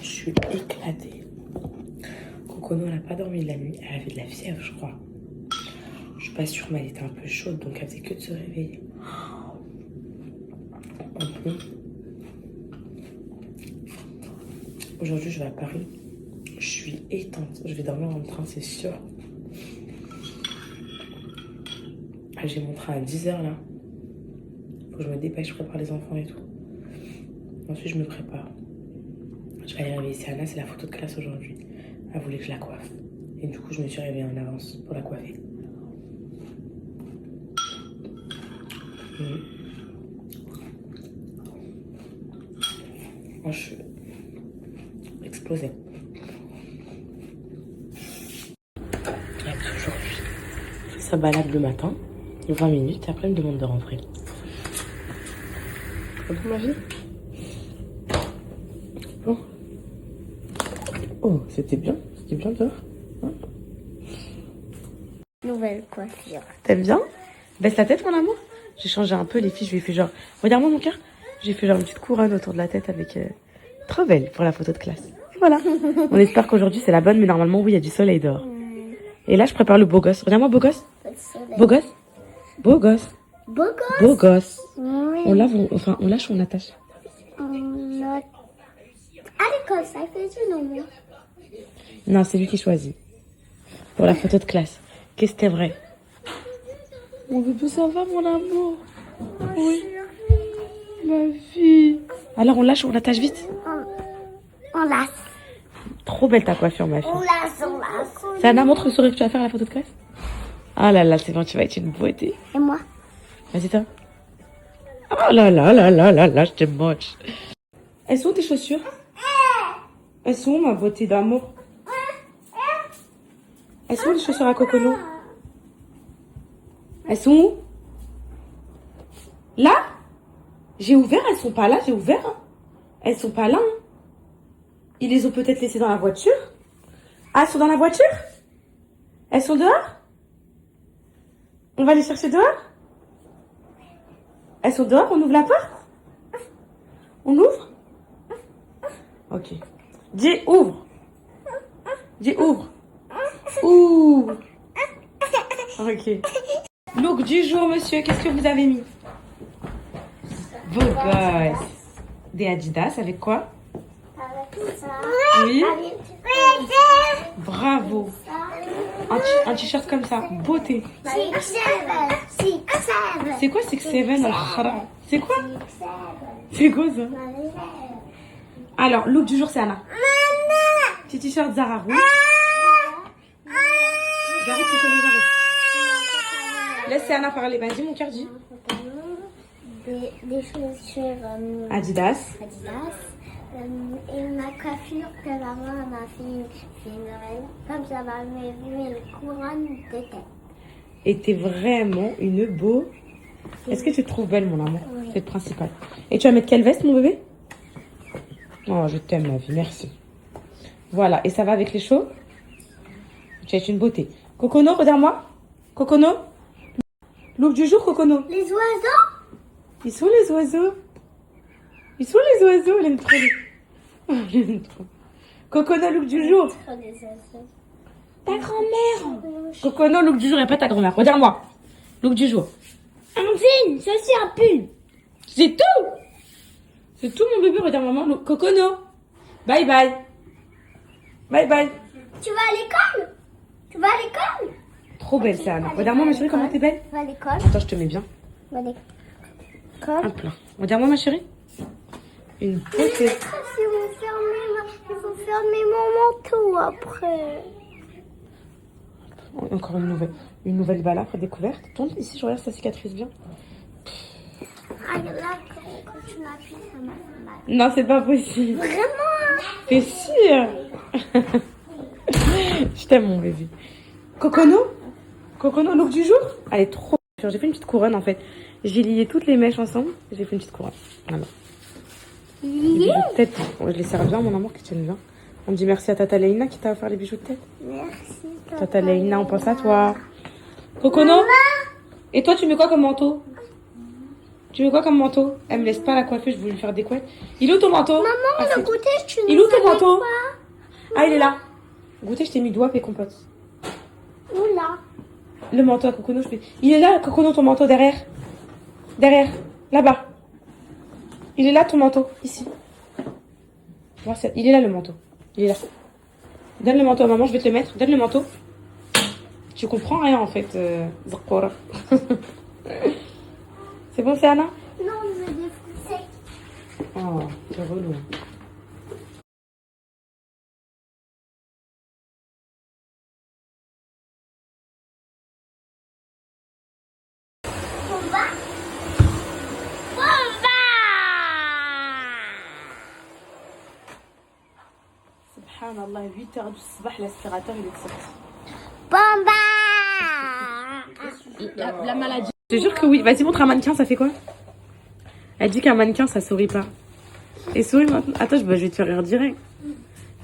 Je suis éclatée. Cocono, elle n'a pas dormi de la nuit. Elle avait de la fièvre, je crois. Je suis pas sûre, mais elle était un peu chaude, donc elle faisait que de se réveiller. Aujourd'hui, je vais à Paris. Je suis éteinte. Je vais dormir en train, c'est sûr. J'ai mon train à 10h là. Faut que je me dépêche, je prépare les enfants et tout. Ensuite, je me prépare. Je vais aller réveiller Siana, c'est la photo de classe aujourd'hui. Elle voulait que je la coiffe. Et du coup, je me suis réveillée en avance pour la coiffer. Moi, je suis explosée. Aujourd'hui, ça balade le matin, 20 minutes, et après, elle me demande de rentrer. Ça va, ma vie? Bon. Oh, c'était bien dehors. Hein? Nouvelle coiffure. T'aimes bien? Baisse la tête, mon amour. J'ai changé un peu, les filles, je lui ai fait genre... Regarde-moi mon cœur. J'ai fait genre une petite couronne autour de la tête avec... Trop belle pour la photo de classe. Et voilà. On espère qu'aujourd'hui, c'est la bonne, mais normalement, oui, il y a du soleil dehors. Et là, je prépare le beau gosse. Regarde-moi, beau gosse. Beau gosse. Beau gosse. Beau gosse. Beau gosse. Oui. On lave, on lâche ou on attache? À l'école, ça fait du nom, moi. Non, c'est lui qui choisit. Pour la photo de classe. Qu'est-ce que c'était vrai? Mon bébé, ça va, mon amour? Oui. Ma fille. Alors, on lâche ou on attache vite? On lasse. Trop belle ta coiffure, ma fille. On lasse. Sana, montre le sourire que tu vas faire à la photo de classe. Ah là là, c'est bon, tu vas être une beauté. Et moi? Vas-y, toi. Oh là là là là là là, je t'aime moche. Elles sont où tes chaussures? Elles sont où, ma beauté d'amour? Elles sont où les chaussures à Cocono? Elles sont où? Là? J'ai ouvert, elles sont pas là, j'ai ouvert. Hein. Elles sont pas là. Hein. Ils les ont peut-être laissées dans la voiture. Ah, elles sont dans la voiture? Elles sont dehors? On va les chercher dehors? Elles sont dehors, on ouvre la porte? On ouvre? Ok. Dis ouvre. Dis ouvre. Ouvre. Ok. Look du jour, monsieur, qu'est-ce que vous avez mis? Beau gosse. Des Adidas avec quoi? Avec ça. Oui. Avec Bravo. Un t-shirt comme ça. Beauté. 6-7. C'est quoi 6-7 al-khara? C'est quoi? C'est quoi ça? Alors, look du jour, c'est Anna. Petit t-shirt Zara rouge. J'arrête, j'arrête. Laisse Anna parler. Vas-y, mon cœur, dis. Des chaussures Adidas. Et ma coiffure que maman m'a fait Noël. Comme ça m'a mis une couronne de tête. Et t'es vraiment une beau. Est-ce que tu te trouves belle, mon amour? Oui. C'est le principal. Et tu vas mettre quelle veste, mon bébé? Oh, je t'aime, ma vie. Merci. Voilà. Et ça va avec les chauds? Tu es une beauté. Cocono, regarde-moi. Cocono. Look du jour, Cocono. Les oiseaux? Ils sont les oiseaux. Ils sont les oiseaux. Elle aime trop les... Oh, elle aime trop. Cocono, look du jour. Ta grand-mère. Cocono, look du jour. Il n'y a pas ta grand-mère. Regarde-moi. Look du jour. Amandine, ça c'est un pull. C'est tout. C'est tout, mon bébé. Regarde, maman. Look. Cocono. Bye bye. Bye bye. Tu vas à l'école? Tu vas à l'école? Trop belle, ça, Anna. Regarde-moi, ma chérie, comment t'es belle. Tu vas à l'école? Attends, je te mets bien. Tu vas à l'école? Hop là. Regarde-moi, ma chérie. Une beauté. Ils vont fermer mon manteau après. Encore une nouvelle balle après découverte. Tourne ici, je regarde, ça cicatrise bien. Ah là, quand tu m'appuies, ça m'a fait mal. Non, c'est pas possible. Vraiment? T'es sûre? Je t'aime, mon bébé. Cocono? Cocono, look du jour? Elle est trop... J'ai fait une petite couronne, en fait. J'ai lié toutes les mèches ensemble. J'ai fait une petite couronne. Voilà. Peut-être, je les sers bien, mon amour, qui tiennent bien. On dit merci à Tata Leïna qui t'a offert les bijoux de tête. Merci. Tata Leïna, on pense à toi. Cocono? Et toi, tu mets quoi comme manteau? Tu veux quoi comme manteau? Elle me laisse pas la coiffer, je voulais lui faire des couettes. Il est où ton manteau? Maman, Ah, le goûter, tu il est où ton nous manteau? pas. Ah, il est là. Goûter, je t'ai mis doigt et compote. Oula. Le manteau à Cocono, je fais. Il est là, Cocono, ton manteau derrière. Derrière, là-bas. Il est là, ton manteau, ici. Il est là, le manteau. Il est là. Donne le manteau à maman, je vais te le mettre. Donne le manteau. Tu comprends rien, en fait, Zakora. C'est bon, c'est Anna? Non, je veux des fruits secs. Oh, c'est relou. Bomba. Bomba. Subhanallah, 8h du sabah, l'aspirateur, il est sorti. Bomba. La maladie. Je te jure que oui. Vas-y, montre un mannequin, ça fait quoi? Elle dit qu'un mannequin, ça sourit pas. Et souris maintenant. Attends, je vais te faire rire direct.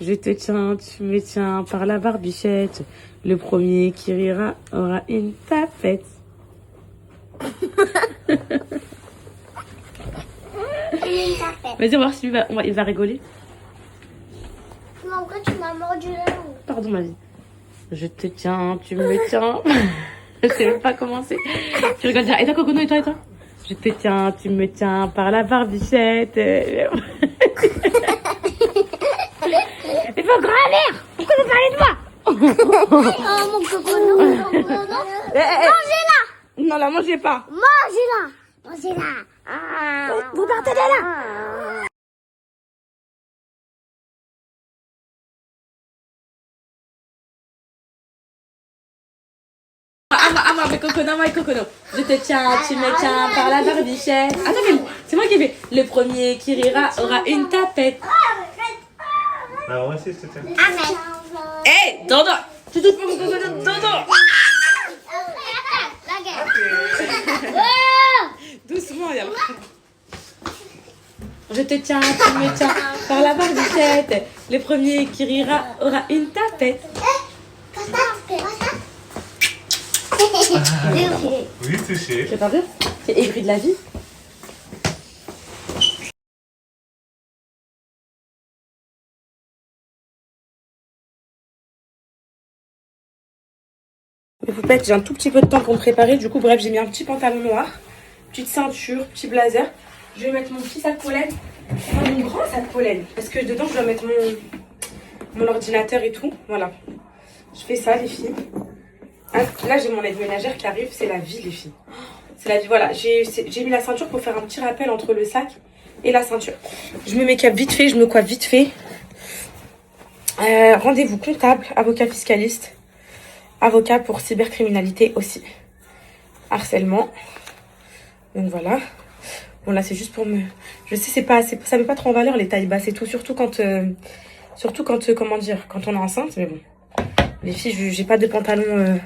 Je te tiens, tu me tiens par la barbichette. Le premier qui rira aura une tapette. Vas-y, on va voir si il va rigoler. Non, pourquoi tu m'as mordu la langue? Pardon, ma vie. Je te tiens, tu me tiens. Je sais même pas comment c'est. Tu rigoles déjà. Et toi, Cocono, et toi, et toi? Je te tiens, tu me tiens par la barbichette. Mais faut grand-mère! Pourquoi vous parlez de moi? Oh, mon cocono. Mangez-la. Non, la mangez pas. Mangez-la. Mangez-la. Vous partez de là. Moi, mais Cocono. Je te tiens, tu me tiens par la barbichette. Attends, mais c'est moi qui ai fait. Le premier qui rira aura une tapette. Alors, moi aussi, je te tiens. Amen. Hé, Dodo! Tu touches pas mon Cocono, Dodo! La guerre. Doucement, y'a. Je te tiens, tu me tiens par la barbichette. Le premier qui rira aura une tapette. Oui, touché. Tu veux pas rire? C'est aigri de la vie. Mais poupette, j'ai un tout petit peu de temps pour me préparer. Du coup, bref, j'ai mis un petit pantalon noir, petite ceinture, petit blazer. Je vais mettre mon petit sac pollen, enfin mon grand sac pollen, parce que dedans, je dois mettre mon ordinateur et tout. Voilà. Je fais ça, les filles. Là, j'ai mon aide ménagère qui arrive. C'est la vie, les filles. C'est la vie. Voilà, j'ai mis la ceinture pour faire un petit rappel entre le sac et la ceinture. Je me make-up vite fait, je me coiffe vite fait. Rendez-vous comptable, avocat fiscaliste. Avocat pour cybercriminalité aussi. Harcèlement. Donc voilà. Bon là c'est juste pour me... Je sais ça met pas trop en valeur les tailles basses et tout. Surtout quand comment dire, quand on est enceinte. Mais bon. Les filles, j'ai pas de pantalon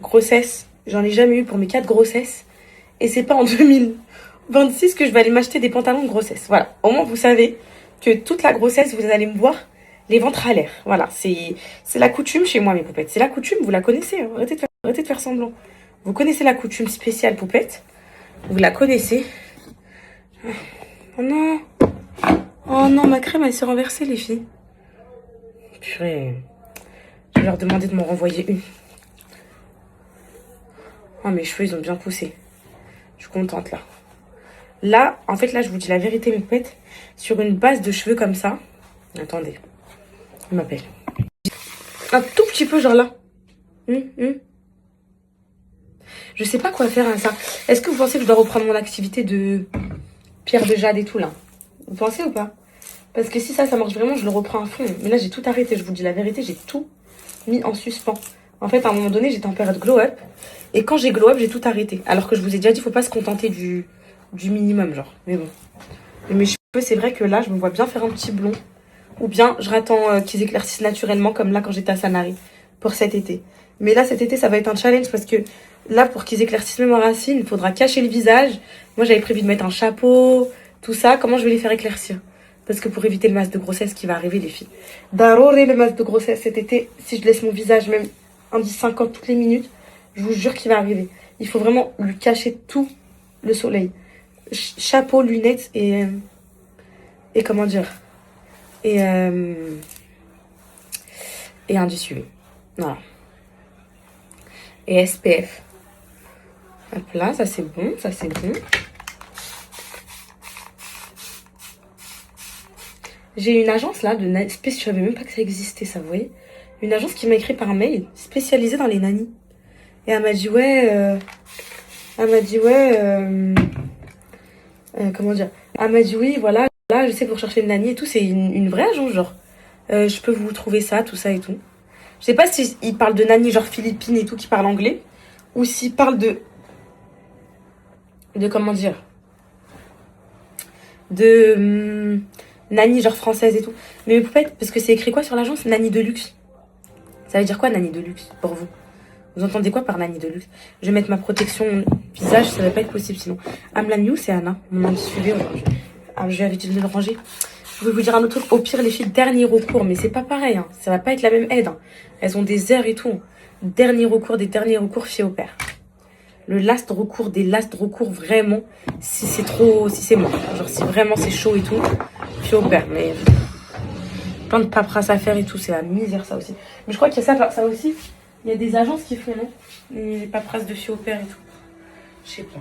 grossesse. J'en ai jamais eu pour mes 4 grossesses. Et c'est pas en 2026 que je vais aller m'acheter des pantalons de grossesse. Voilà. Au moins vous savez que toute la grossesse vous allez me voir les ventres à l'air. Voilà, c'est la coutume chez moi, mes poupettes. C'est la coutume, vous la connaissez. Hein. Arrêtez de faire semblant. Vous connaissez la coutume spéciale poupette. Vous la connaissez. Oh non. Oh non, ma crème, elle s'est renversée, les filles. Purée. Je vais leur demander de m'en renvoyer une. Oh, mes cheveux, ils ont bien poussé. Je suis contente, là. Là, en fait, là, je vous dis la vérité, mes poupettes. Sur une base de cheveux comme ça. Attendez. Il m'appelle. Un tout petit peu, genre là. Je sais pas quoi faire à ça. Est-ce que vous pensez que je dois reprendre mon activité de pierre de jade et tout, là? Vous pensez ou pas? Parce que si ça marche vraiment, je le reprends à fond. Mais là, j'ai tout arrêté. Je vous dis la vérité, j'ai tout mis en suspens. En fait, à un moment donné, j'étais en période glow-up. Et quand j'ai glow-up, j'ai tout arrêté. Alors que je vous ai déjà dit, faut pas se contenter du minimum, genre. Mais bon. Mais mes cheveux, c'est vrai que là, je me vois bien faire un petit blond. Ou bien, je attends qu'ils éclaircissent naturellement, comme là, quand j'étais à Sanary, pour cet été. Mais là, cet été, ça va être un challenge, parce que là, pour qu'ils éclaircissent même en racine, il faudra cacher le visage. Moi, j'avais prévu de mettre un chapeau, tout ça. Comment je vais les faire éclaircir? Parce que pour éviter le masque de grossesse qui va arriver, les filles. D'arrorer le masque de grossesse cet été, si je laisse mon visage même 1,50 toutes les minutes, je vous jure qu'il va arriver. Il faut vraiment lui cacher tout le soleil. chapeau, lunettes et comment dire, et un dessus. Voilà. Et SPF. Hop là, ça c'est bon, ça c'est bon. J'ai une agence là, je savais même pas que ça existait, ça, vous voyez. Une agence qui m'a écrit par mail, spécialisée dans les nannies. Et elle m'a dit, ouais, comment dire. Elle m'a dit, oui, voilà, là, je sais que vous recherchez une nanny et tout, c'est une vraie agence, genre. Je peux vous trouver ça, tout ça et tout. Je sais pas s'ils parlent de nanny, genre philippines et tout, qui parlent anglais, ou s'ils parlent de comment dire, de nanny genre française et tout. Mais peut-être, parce que c'est écrit quoi sur l'agence? Nanny de luxe. Ça veut dire quoi, nanny de luxe, pour vous? Vous entendez quoi par nanny de luxe? Je vais mettre ma protection visage, ça va pas être possible sinon. Amla New, c'est Anna, mon suivi aujourd'hui. Ah, je vais arrêter de le ranger. Je voulais vous dire un autre truc. Au pire, les filles, dernier recours, mais c'est pas pareil, hein. Ça va pas être la même aide, hein. Elles ont des heures et tout. Dernier recours, des derniers recours, fille au père. Le last recours des last recours, vraiment, si c'est trop, si c'est mort. Genre, si vraiment c'est chaud et tout, fille au père. Mais plein de paperasse à faire et tout, c'est la misère, ça aussi. Mais je crois qu'il y a ça aussi. Il y a des agences qui font, non? Les paperasses de fille au père et tout. Je sais pas.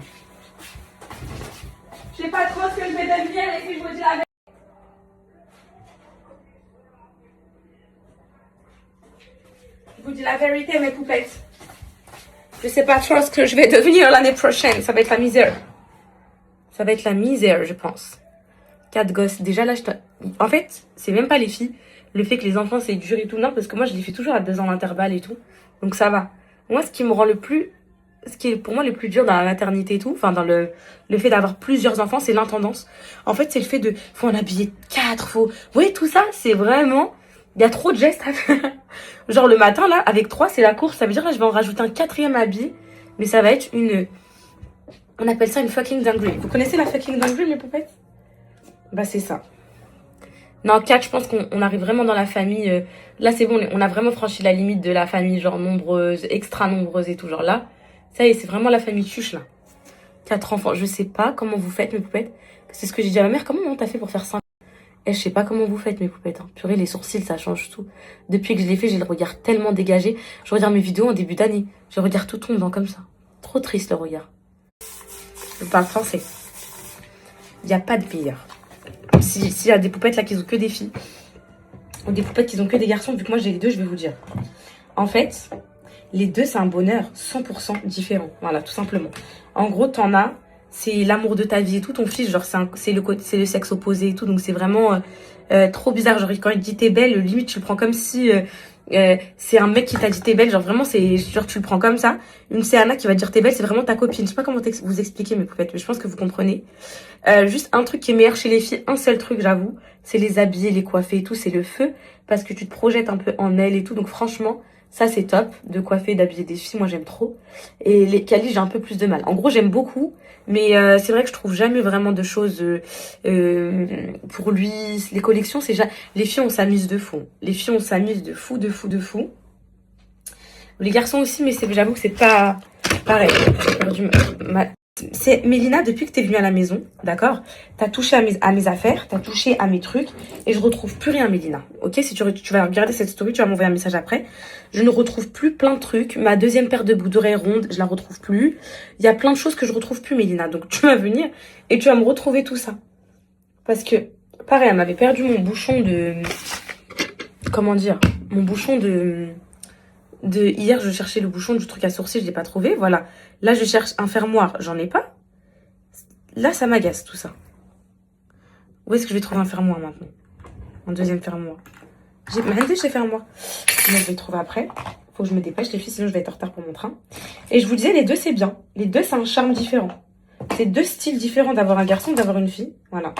Je sais pas trop ce que je vais devenir, les filles, je vous dis la vérité. Je vous dis la vérité, mes poupettes. Je sais pas trop ce que je vais devenir l'année prochaine. Ça va être la misère. Ça va être la misère, je pense. 4 gosses. Déjà, là, en fait, c'est même pas les filles. Le fait que les enfants, c'est dur et tout. Non, parce que moi, je les fais toujours à 2 ans d'intervalle et tout. Donc, ça va. Moi, ce qui me rend ce qui est pour moi le plus dur dans la maternité et tout, enfin, dans le fait d'avoir plusieurs enfants, c'est l'intendance. En fait, c'est le fait faut en habiller 4, faut... Vous voyez, tout ça, c'est vraiment... Il y a trop de gestes à faire. Genre le matin, là, avec 3, c'est la course. Ça veut dire, là, je vais en rajouter un 4e habit. Mais ça va être on appelle ça une fucking dinguerie. Vous connaissez la fucking dinguerie, mes poupettes? Bah, c'est ça. Non, 4, je pense qu'on arrive vraiment dans la famille. Là, c'est bon, on a vraiment franchi la limite de la famille, genre nombreuse, extra nombreuse et tout. Genre là, ça y est, c'est vraiment la famille tuche, là. 4 enfants. Je sais pas comment vous faites, mes poupettes. C'est ce que j'ai dit à ma mère. Comment t'as fait pour faire 5? Et je sais pas comment vous faites, mes poupettes. Hein. Purée, les sourcils, ça change tout. Depuis que je l'ai fait, j'ai le regard tellement dégagé. Je regarde mes vidéos en début d'année. Je regarde tout tombant comme ça. Trop triste, le regard. Je parle français. Il n'y a pas de meilleur. S'il y a des poupettes là qui ont que des filles, ou des poupettes qui ont que des garçons, vu que moi j'ai les deux, je vais vous dire. En fait, les deux, c'est un bonheur 100% différent. Voilà, tout simplement. En gros, t'en as... C'est l'amour de ta vie et tout. Ton fils, genre, c'est le sexe opposé et tout. Donc, c'est vraiment trop bizarre. Genre, quand il dit t'es belle, limite, tu le prends comme si c'est un mec qui t'a dit t'es belle. Genre, vraiment, c'est genre, tu le prends comme ça. C'est Anna qui va dire t'es belle, c'est vraiment ta copine. Je sais pas comment vous expliquer, mes poupettes, mais je pense que vous comprenez. Juste un truc qui est meilleur chez les filles, un seul truc, j'avoue, c'est les habiller, les coiffer et tout. C'est le feu. Parce que tu te projettes un peu en elles et tout. Donc, franchement... Ça, c'est top, de coiffer, d'habiller des filles. Moi, j'aime trop. Et les Cali, j'ai un peu plus de mal. En gros, j'aime beaucoup. Mais c'est vrai que je trouve jamais vraiment de choses pour lui. Les collections, c'est jamais... Les filles, on s'amuse de fou. Les filles, on s'amuse de fou, de fou, de fou. Les garçons aussi, mais j'avoue que c'est pas pareil. J'ai perdu C'est Mélina, depuis que t'es venue à la maison, d'accord, t'as touché à mes affaires, t'as touché à mes trucs, et je retrouve plus rien, Mélina. Ok, si tu vas regarder cette story, tu vas m'envoyer un message après. Je ne retrouve plus plein de trucs. Ma 2e paire de boucles d'oreilles rondes, je la retrouve plus. Il y a plein de choses que je retrouve plus, Mélina. Donc tu vas venir et tu vas me retrouver tout ça. Parce que, pareil, elle m'avait perdu mon bouchon de... Comment dire? Mon bouchon de... Hier, je cherchais le bouchon du truc à sourcils, je l'ai pas trouvé, voilà. Là, je cherche un fermoir, j'en ai pas. Là, ça m'agace, tout ça. Où est-ce que je vais trouver un fermoir, maintenant? Un 2e fermoir. J'ai fermoir. Mais je vais le trouver après. Faut que je me dépêche, les filles, sinon je vais être en retard pour mon train. Et je vous disais, les deux, c'est bien. Les deux, c'est un charme différent. C'est 2 styles différents d'avoir un garçon, d'avoir une fille. Voilà.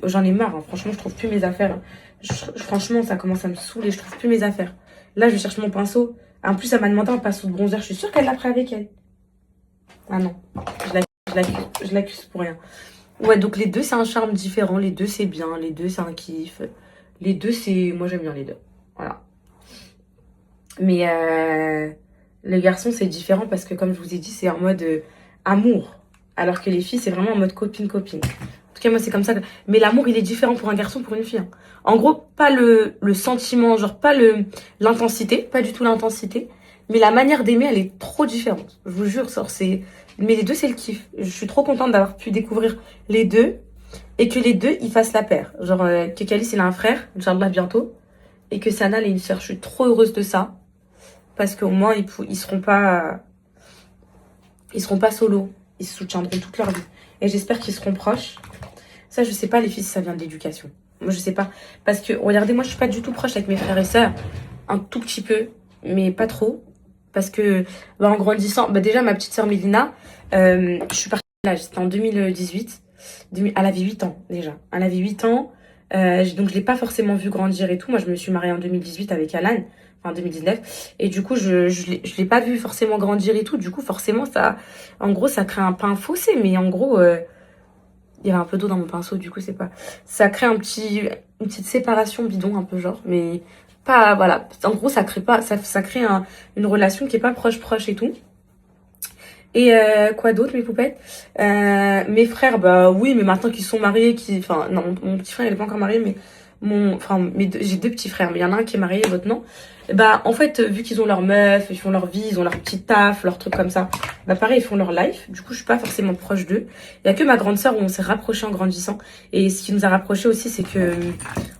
J'en ai marre, hein. Franchement, je trouve plus mes affaires. Franchement, ça commence à me saouler, je trouve plus mes affaires. Là, je cherche mon pinceau. En plus, elle m'a demandé un pinceau de bronzer. Je suis sûre qu'elle l'a pris avec elle. Ah non. Je l'accuse pour rien. Ouais, donc les deux, c'est un charme différent. Les deux, c'est bien. Les deux, c'est un kiff. Les deux, c'est... Moi, j'aime bien les deux. Voilà. Mais le garçon, c'est différent parce que, comme je vous ai dit, c'est en mode amour. Alors que les filles, c'est vraiment en mode copine-copine. En tout cas, moi, c'est comme ça. Mais l'amour, il est différent pour un garçon, pour une fille. Hein. En gros, pas le sentiment, genre pas l'intensité, pas du tout l'intensité. Mais la manière d'aimer, elle est trop différente. Je vous jure, c'est... Mais les deux, c'est le kiff. Je suis trop contente d'avoir pu découvrir les deux. Et que les deux, ils fassent la paire. Genre, que Kalis, il a un frère, Inch'Allah, bientôt. Et que Sana, elle a une sœur. Je suis trop heureuse de ça. Parce qu'au moins, ils seront pas solo. Ils se soutiendront toute leur vie. Et j'espère qu'ils seront proches. Ça, je sais pas, les filles, si ça vient de l'éducation. Moi, je sais pas. Parce que, regardez, moi, je suis pas du tout proche avec mes frères et sœurs. Un tout petit peu, mais pas trop. Parce que, en grandissant, déjà, ma petite sœur Mélina, je suis partie là, c'était en 2018. Elle avait 8 ans, déjà. Elle avait 8 ans. Donc, je l'ai pas forcément vue grandir et tout. Moi, je me suis mariée en 2018 avec Alan. Enfin, 2019. Et du coup, je l'ai pas vue forcément grandir et tout. Du coup, forcément, en gros, ça crée un peu un fossé. Mais en gros, il y avait un peu d'eau dans mon pinceau. Du coup, c'est pas... Ça crée une petite séparation bidon, un peu genre. Mais pas, voilà. En gros, ça crée pas... Ça crée une relation qui est pas proche et tout. Et quoi d'autre, mes poupettes? Mes frères, bah oui, mais maintenant qu'ils sont mariés, enfin, non, mon petit frère, il est pas encore marié, mais j'ai deux petits frères, mais il y en a un qui est marié, l'autre non. Bah, en fait, vu qu'ils ont leur meuf, ils font leur vie, ils ont leur petit taf, leur truc comme ça, bah pareil, ils font leur life. Du coup, je suis pas forcément proche d'eux. Il y a que ma grande sœur où on s'est rapprochés en grandissant. Et ce qui nous a rapprochés aussi, c'est que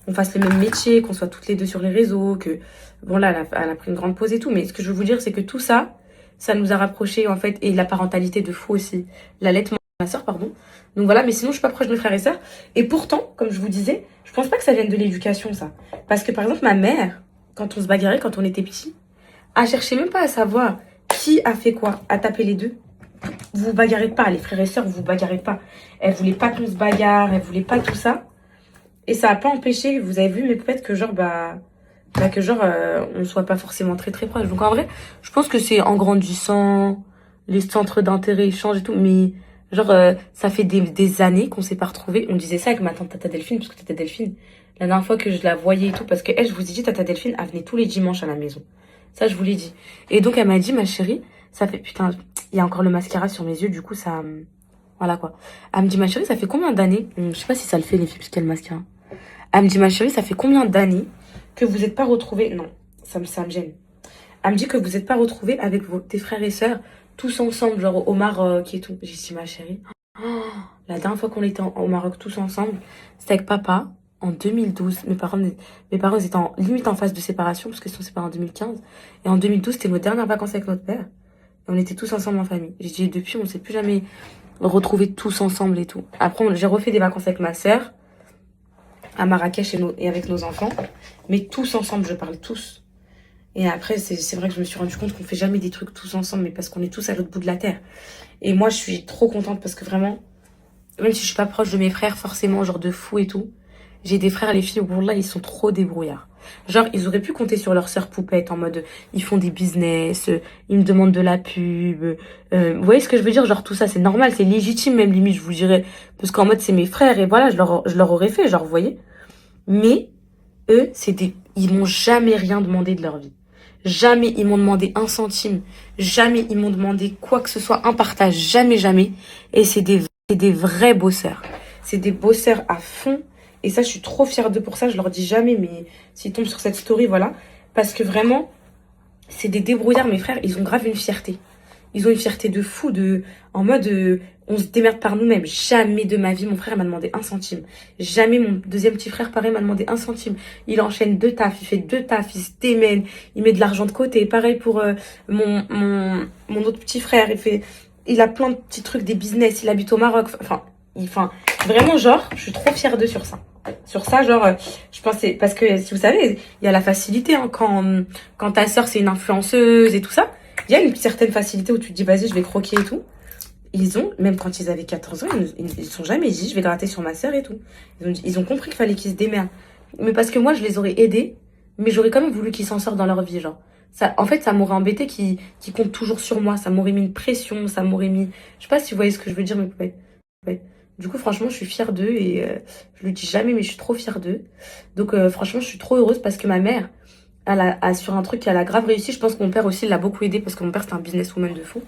on fasse les mêmes métiers, qu'on soit toutes les deux sur les réseaux, que, bon là, elle a pris une grande pause et tout, mais ce que je veux vous dire, c'est que tout ça, ça nous a rapprochés, en fait, et la parentalité de fou aussi. L'allaitement de ma sœur, pardon. Donc voilà, mais sinon, je suis pas proche de mes frères et sœurs. Et pourtant, comme je vous disais, je pense pas que ça vienne de l'éducation, ça. Parce que, par exemple, ma mère, quand on se bagarrait, quand on était petits, elle cherchait même pas à savoir qui a fait quoi, à taper les deux. Vous vous bagarrez pas, les frères et sœurs, vous vous bagarrez pas. Elle voulait pas qu'on se bagarre, elle voulait pas tout ça. Et ça a pas empêché, vous avez vu, mais peut-être que genre, on ne soit pas forcément très très proches. Donc en vrai, je pense que c'est en grandissant, les centres d'intérêt changent et tout, mais genre, ça fait des années qu'on s'est pas retrouvés. On disait ça avec ma tante Tata Delphine, parce que Tata Delphine, la dernière fois que je la voyais et tout, parce que elle, je vous ai dit, Tata Delphine, elle venait tous les dimanches à la maison. Ça, je vous l'ai dit. Et donc, elle m'a dit, ma chérie, ça fait, putain, il y a encore le mascara sur mes yeux, du coup, ça, voilà quoi. Elle me dit, ma chérie, ça fait combien d'années? Je sais pas si ça le fait, les filles, parce qu'il y a le mascara. Elle me dit, ma chérie, ça fait combien d'années que vous n'êtes pas retrouvés? Non, ça me gêne. Elle me dit que vous n'êtes pas retrouvés avec tes frères et sœurs, tous ensemble, genre au Maroc et tout. J'ai dit, ma chérie, oh, la dernière fois qu'on était au Maroc tous ensemble, c'était avec papa, en 2012. Mes parents étaient limite en phase de séparation, parce qu'ils sont séparés en 2015. Et en 2012, c'était nos dernières vacances avec notre père. Et on était tous ensemble en famille. J'ai dit, depuis, on ne s'est plus jamais retrouvés tous ensemble et tout. Après, j'ai refait des vacances avec ma sœur, à Marrakech et avec nos enfants. Mais tous ensemble, je parle tous. Et après, c'est vrai que je me suis rendu compte qu'on fait jamais des trucs tous ensemble, mais parce qu'on est tous à l'autre bout de la terre. Et moi, je suis trop contente parce que vraiment, même si je suis pas proche de mes frères, forcément, genre de fou et tout, j'ai des frères, les filles, au là, ils sont trop débrouillards. Genre, ils auraient pu compter sur leur sœur poupette en mode, ils font des business, ils me demandent de la pub. Vous voyez ce que je veux dire? Genre, tout ça, c'est normal, c'est légitime, même limite, je vous dirais. Parce qu'en mode, c'est mes frères, et voilà, je leur aurais fait, genre, vous voyez? Mais, eux, ils m'ont jamais rien demandé de leur vie. Jamais ils m'ont demandé un centime. Jamais ils m'ont demandé quoi que ce soit, un partage. Jamais, jamais. Et c'est des vrais bosseurs. C'est des bosseurs à fond. Et ça, je suis trop fière d'eux pour ça. Je leur dis jamais, mais s'ils tombent sur cette story, voilà. Parce que vraiment, c'est des débrouillards, mes frères. Ils ont grave une fierté. Ils ont une fierté de fou, en mode, on se démerde par nous-mêmes. Jamais de ma vie, mon frère m'a demandé un centime. Jamais mon deuxième petit frère, pareil, m'a demandé un centime. Il enchaîne 2 tafs, il fait 2 tafs, il se démène, il met de l'argent de côté. Pareil pour mon autre petit frère, il a plein de petits trucs, des business, il habite au Maroc. Enfin, vraiment, genre, je suis trop fière d'eux sur ça. Sur ça, genre, je pensais, parce que, si vous savez, il y a la facilité, hein, quand ta sœur, c'est une influenceuse et tout ça. Il y a une certaine facilité où tu te dis, vas-y, je vais croquer et tout. Même quand ils avaient 14 ans, ils sont jamais dit, je vais gratter sur ma sœur et tout. Ils ont compris qu'il fallait qu'ils se démerdent. Mais parce que moi, je les aurais aidés, mais j'aurais quand même voulu qu'ils s'en sortent dans leur vie, genre. Ça, en fait, ça m'aurait embêté qu'ils comptent toujours sur moi. Ça m'aurait mis une pression, ça m'aurait mis... Je sais pas si vous voyez ce que je veux dire, mais poupées. Ouais. Du coup, franchement, je suis fière d'eux et je le dis jamais, mais je suis trop fière d'eux. Donc, franchement, je suis trop heureuse parce que ma mère... sur un truc, elle a grave réussi. Je pense que mon père aussi l'a beaucoup aidé parce que mon père, c'était un businesswoman de fou.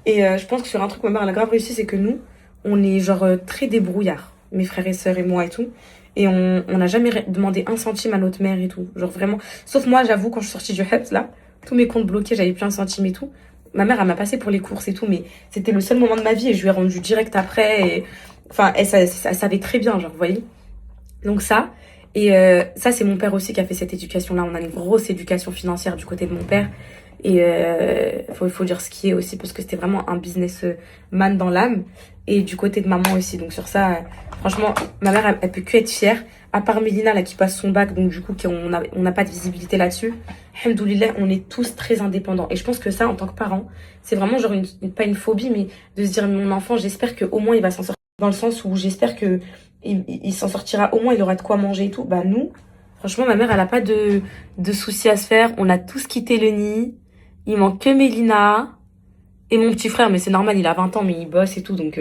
Et je pense que sur un truc, ma mère, elle a grave réussi, c'est que nous, on est genre très débrouillards, mes frères et sœurs et moi et tout. Et on n'a jamais demandé 1 centime à notre mère et tout. Genre vraiment. Sauf moi, j'avoue, quand je suis sortie du HEPS, là, tous mes comptes bloqués, j'avais plus 1 centime et tout. Ma mère, elle m'a passé pour les courses et tout, mais c'était le seul moment de ma vie et je lui ai rendu direct après. Et... Enfin, elle savait très bien, genre, vous voyez. Donc ça. Et ça, c'est mon père aussi qui a fait cette éducation-là. On a une grosse éducation financière du côté de mon père. Et faut dire ce qui est aussi, parce que c'était vraiment un businessman dans l'âme. Et du côté de maman aussi. Donc sur ça, franchement, ma mère, elle peut que être fière. À part Mélina, là, qui passe son bac, donc du coup, on n'a pas de visibilité là-dessus. Alhamdoulilah, on est tous très indépendants. Et je pense que ça, en tant que parent, c'est vraiment genre pas une phobie, mais de se dire, mon enfant, j'espère qu'au moins il va s'en sortir. Dans le sens où j'espère que il s'en sortira, au moins il aura de quoi manger et tout. Bah nous, franchement, ma mère, elle a pas de soucis à se faire. On a tous quitté le nid. Il manque que Mélina et mon petit frère, mais c'est normal, il a 20 ans, mais il bosse et tout. Donc,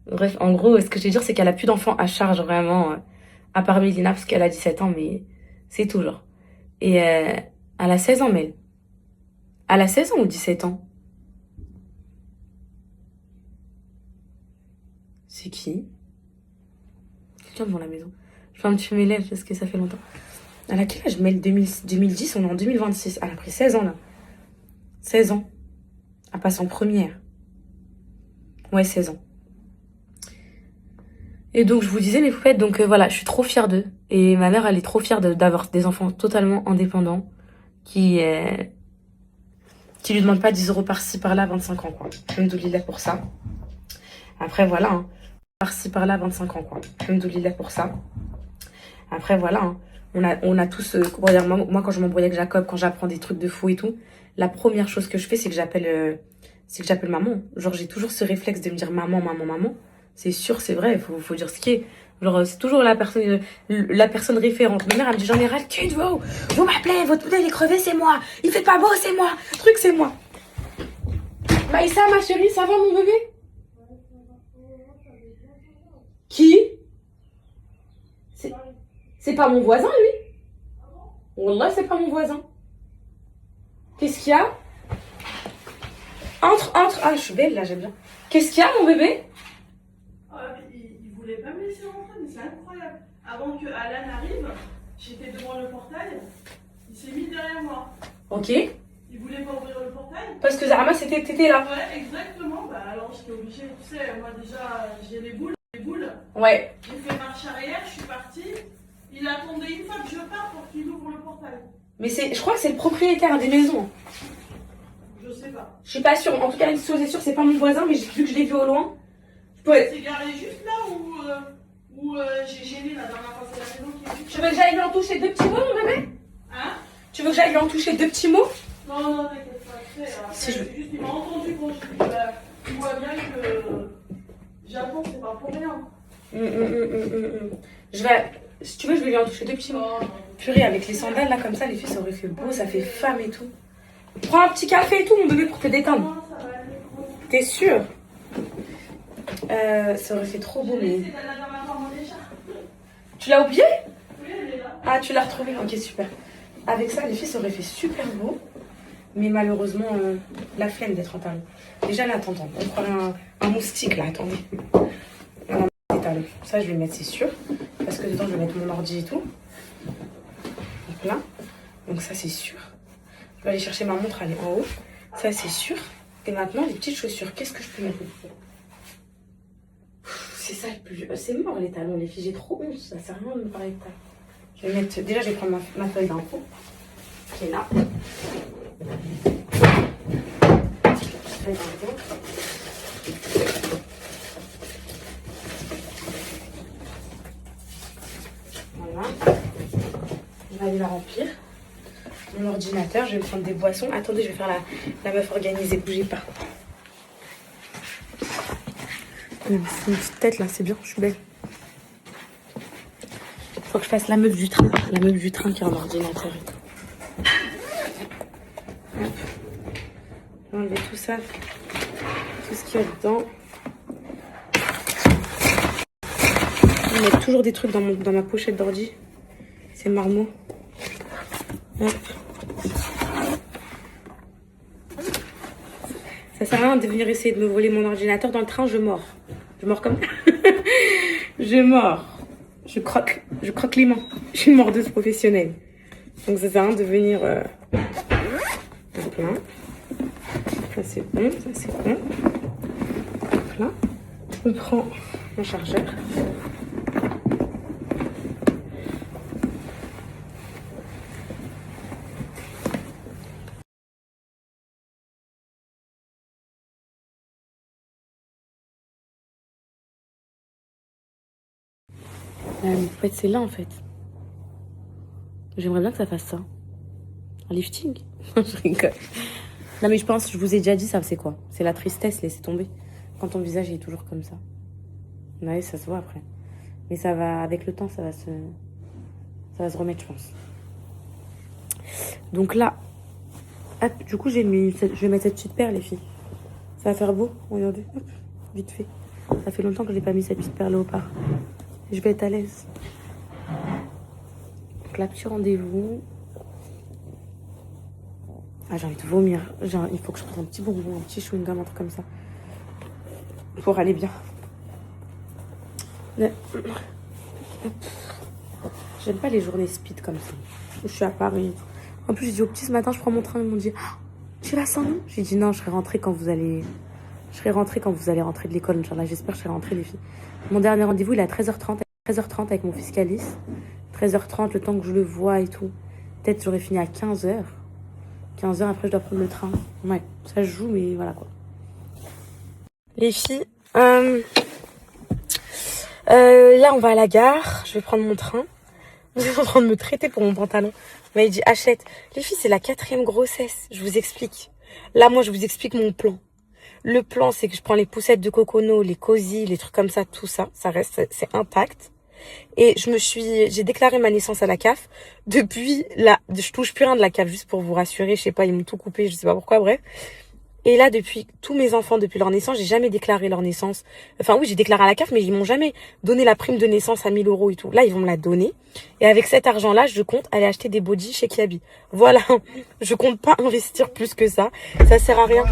bref, en gros, ce que je veux dire, c'est qu'elle a plus d'enfants à charge, vraiment, à part Mélina, parce qu'elle a 17 ans, mais c'est tout, genre. Et elle a 16 ans, Mel. Elle a 16 ans ou 17 ans? C'est qui? Quelqu'un devant la maison. Je fais un petit peu mes lèvres parce que ça fait longtemps. Elle a quel âge, Mel? 2010, on est en 2026. Elle a pris 16 ans, là. 16 ans. Elle passe en première. Ouais, 16 ans. Et donc, je vous disais, mes poupettes, donc voilà, je suis trop fière d'eux. Et ma mère, elle est trop fière d'avoir des enfants totalement indépendants qui lui demandent pas 10 euros par-ci, par-là, 25 ans, quoi. Alhamdoulilah pour ça. Après, voilà, hein. Par-ci, par-là, 25 ans, quoi. Alhamdoulilah pour ça. Après, voilà, hein. On a tous... regarde, moi, quand je m'embrouille avec Jacob, quand j'apprends des trucs de fou et tout, la première chose que je fais, c'est que j'appelle maman. Genre, j'ai toujours ce réflexe de me dire maman, maman, maman. C'est sûr, c'est vrai, faut dire ce qui est. Genre, c'est toujours la personne référente. Ma mère, elle me dit, j'en ai ras le cul de vous. Vous m'appelez, votre bouteille est crevée, c'est moi. Il fait pas beau, c'est moi. Le truc, c'est moi. Maïssa, ma chérie, ça va, mon bébé? Qui? C'est pas mon voisin, lui. Wallah, c'est pas mon voisin. Qu'est-ce qu'il y a? Entre. Ah, je suis belle, là, j'aime bien. Qu'est-ce qu'il y a, mon bébé? Il voulait pas me laisser rentrer, mais c'est incroyable. Avant que Alan arrive, j'étais devant le portail, il s'est mis derrière moi. Ok. Il voulait pas ouvrir le portail. Parce que Zahra, t'étais là. Ouais, exactement. Bah alors j'étais obligée, tu sais, moi déjà j'ai les boules. Ouais. J'ai fait marche arrière, je suis partie. Il attendait une fois que je parte pour qu'il ouvre le portail. Mais je crois que c'est le propriétaire des maisons. Je sais pas. Je suis pas sûre. En tout cas, une chose est sûre, c'est pas mon voisin, mais vu que je l'ai vu au loin. C'est garé juste là où j'ai gêné la dernière fois, c'est la maison qui est juste. Tu veux que j'aille lui en toucher 2 petits mots, mon bébé? Hein? Tu veux que j'aille lui en toucher 2 petits mots? Non, t'inquiète pas, tu sais. Si C'est juste, il m'a entendu quand je dis, bah, tu vois bien que Japon, c'est pas pour rien. Je vais. Si tu veux, je vais lui en toucher 2 petits mots. Non. Purée, avec les sandales là, comme ça, les filles, ça aurait fait beau, ça fait femme et tout. Prends un petit café et tout, mon bébé, pour te détendre. Non, ça va aller. T'es sûre? Ça aurait fait trop beau, mais. C'est la dernière fois, mon écharpe. Tu l'as oublié? Oui, elle est là. Ah, tu l'as retrouvé? Ok, super. Avec ça, les filles, ça aurait fait super beau. Mais malheureusement, la flemme d'être en talon. Déjà, là, attends, on prend un moustique, là, attendez. Des talons. Ça, je vais le mettre, c'est sûr. Parce que dedans, je vais mettre mon ordi et tout. Donc là. Donc ça, c'est sûr. Je vais aller chercher ma montre, elle est en haut. Ça, c'est sûr. Et maintenant, les petites chaussures. Qu'est-ce que je peux mettre? C'est ça le plus... C'est mort, les talons, les filles. J'ai trop honte. Ça sert à rien de me parler de talons. Je vais mettre... Déjà, je vais prendre ma feuille d'info. Qui est là. Feuille d'info. Voilà. On va aller la remplir. Mon ordinateur, je vais prendre des boissons. Attendez, je vais faire la meuf organisée. Bougez pas. C'est une petite tête là, c'est bien, je suis belle. Faut que je fasse la meuf du train. La meuf du train qui a un ordinateur et tout. Hop. Je vais enlever tout ça. Tout ce qu'il y a dedans. Je vais mettre toujours des trucs dans ma pochette d'ordi. C'est marmot. Hop. Ça sert à rien de venir essayer de me voler mon ordinateur dans le train, je mords. Je mords comme... je mords. Je croque les mains. Je suis une mordeuse professionnelle. Donc ça sert à rien de venir... Donc là. Ça c'est bon, ça c'est bon. Donc là. On prend mon chargeur. En fait, c'est là en fait. J'aimerais bien que ça fasse ça. Un lifting. Je rigole. Non mais je pense, je vous ai déjà dit ça, c'est quoi? C'est la tristesse, laissez tomber. Quand ton visage est toujours comme ça. Ouais, ça se voit après. Mais ça va, avec le temps, ça va se remettre, je pense. Donc là, hop, du coup, je vais mettre cette petite perle, les filles. Ça va faire beau, regardez. Hop, vite fait. Ça fait longtemps que je n'ai pas mis cette petite perle au léopard. Je vais être à l'aise. Donc là, petit rendez-vous. Ah, j'ai envie de vomir. Genre, il faut que je prenne un petit bonbon, un petit chewing-gum, un truc comme ça. Pour aller bien. J'aime pas les journées speed comme ça. Je suis à Paris. En plus, j'ai dit au petit ce matin, je prends mon train. Ils m'ont dit, ah, tu vas sans nous? J'ai dit non, je serai rentrée quand vous allez... Je serai rentrée quand vous allez rentrer de l'école. Inch'Allah, j'espère que je serai rentrée, les filles. Mon dernier rendez-vous, il est à 13h30. 13h30 avec mon fiscaliste. 13h30, le temps que je le vois et tout. Peut-être j'aurais fini à 15h. 15h, après, je dois prendre le train. Ouais, ça se joue, mais voilà, quoi. Les filles, là, on va à la gare. Je vais prendre mon train. Vous êtes en train de me traiter pour mon pantalon. Vous m'avez dit, achète. Les filles, c'est la 4e grossesse. Je vous explique. Là, moi, je vous explique mon plan. Le plan, c'est que je prends les poussettes de cocono, les cosy, les trucs comme ça, tout ça. Ça reste, c'est intact. Et j'ai déclaré ma naissance à la CAF. Depuis là, je touche plus rien de la CAF, juste pour vous rassurer. Je sais pas, ils m'ont tout coupé, je sais pas pourquoi, bref. Et là, depuis tous mes enfants, depuis leur naissance, j'ai jamais déclaré leur naissance. Enfin oui, j'ai déclaré à la CAF, mais ils m'ont jamais donné la prime de naissance à 1000 € et tout. Là, ils vont me la donner. Et avec cet argent-là, je compte aller acheter des bodys chez Kiabi. Voilà. Je compte pas investir plus que ça. Ça sert à rien.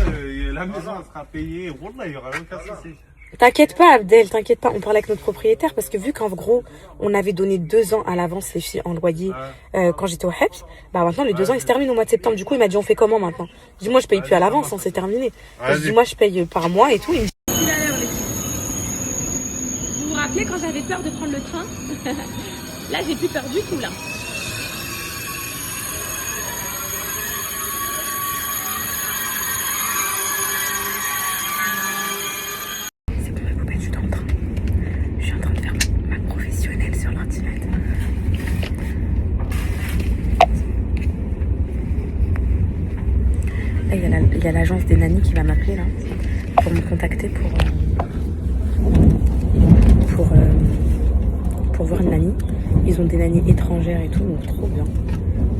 La maison elle sera payée. Wallah, il y aura aucun souci. T'inquiète pas, Abdel, t'inquiète pas. On parle avec notre propriétaire parce que vu qu'en gros, on avait donné 2 ans à l'avance les filles en loyer quand j'étais au HEPS, bah maintenant les 2 ans ils se terminent au mois de septembre. Du coup, il m'a dit on fait comment maintenant? Je dis moi je paye plus à l'avance, c'est terminé. Je dis moi je paye par mois et tout. Il me dit... Vous vous rappelez quand j'avais peur de prendre le train? Là j'ai plus peur du tout là. Il y a l'agence des nannies qui va m'appeler là pour me contacter pour voir une nanny. Ils ont des nannies étrangères et tout, donc trop bien.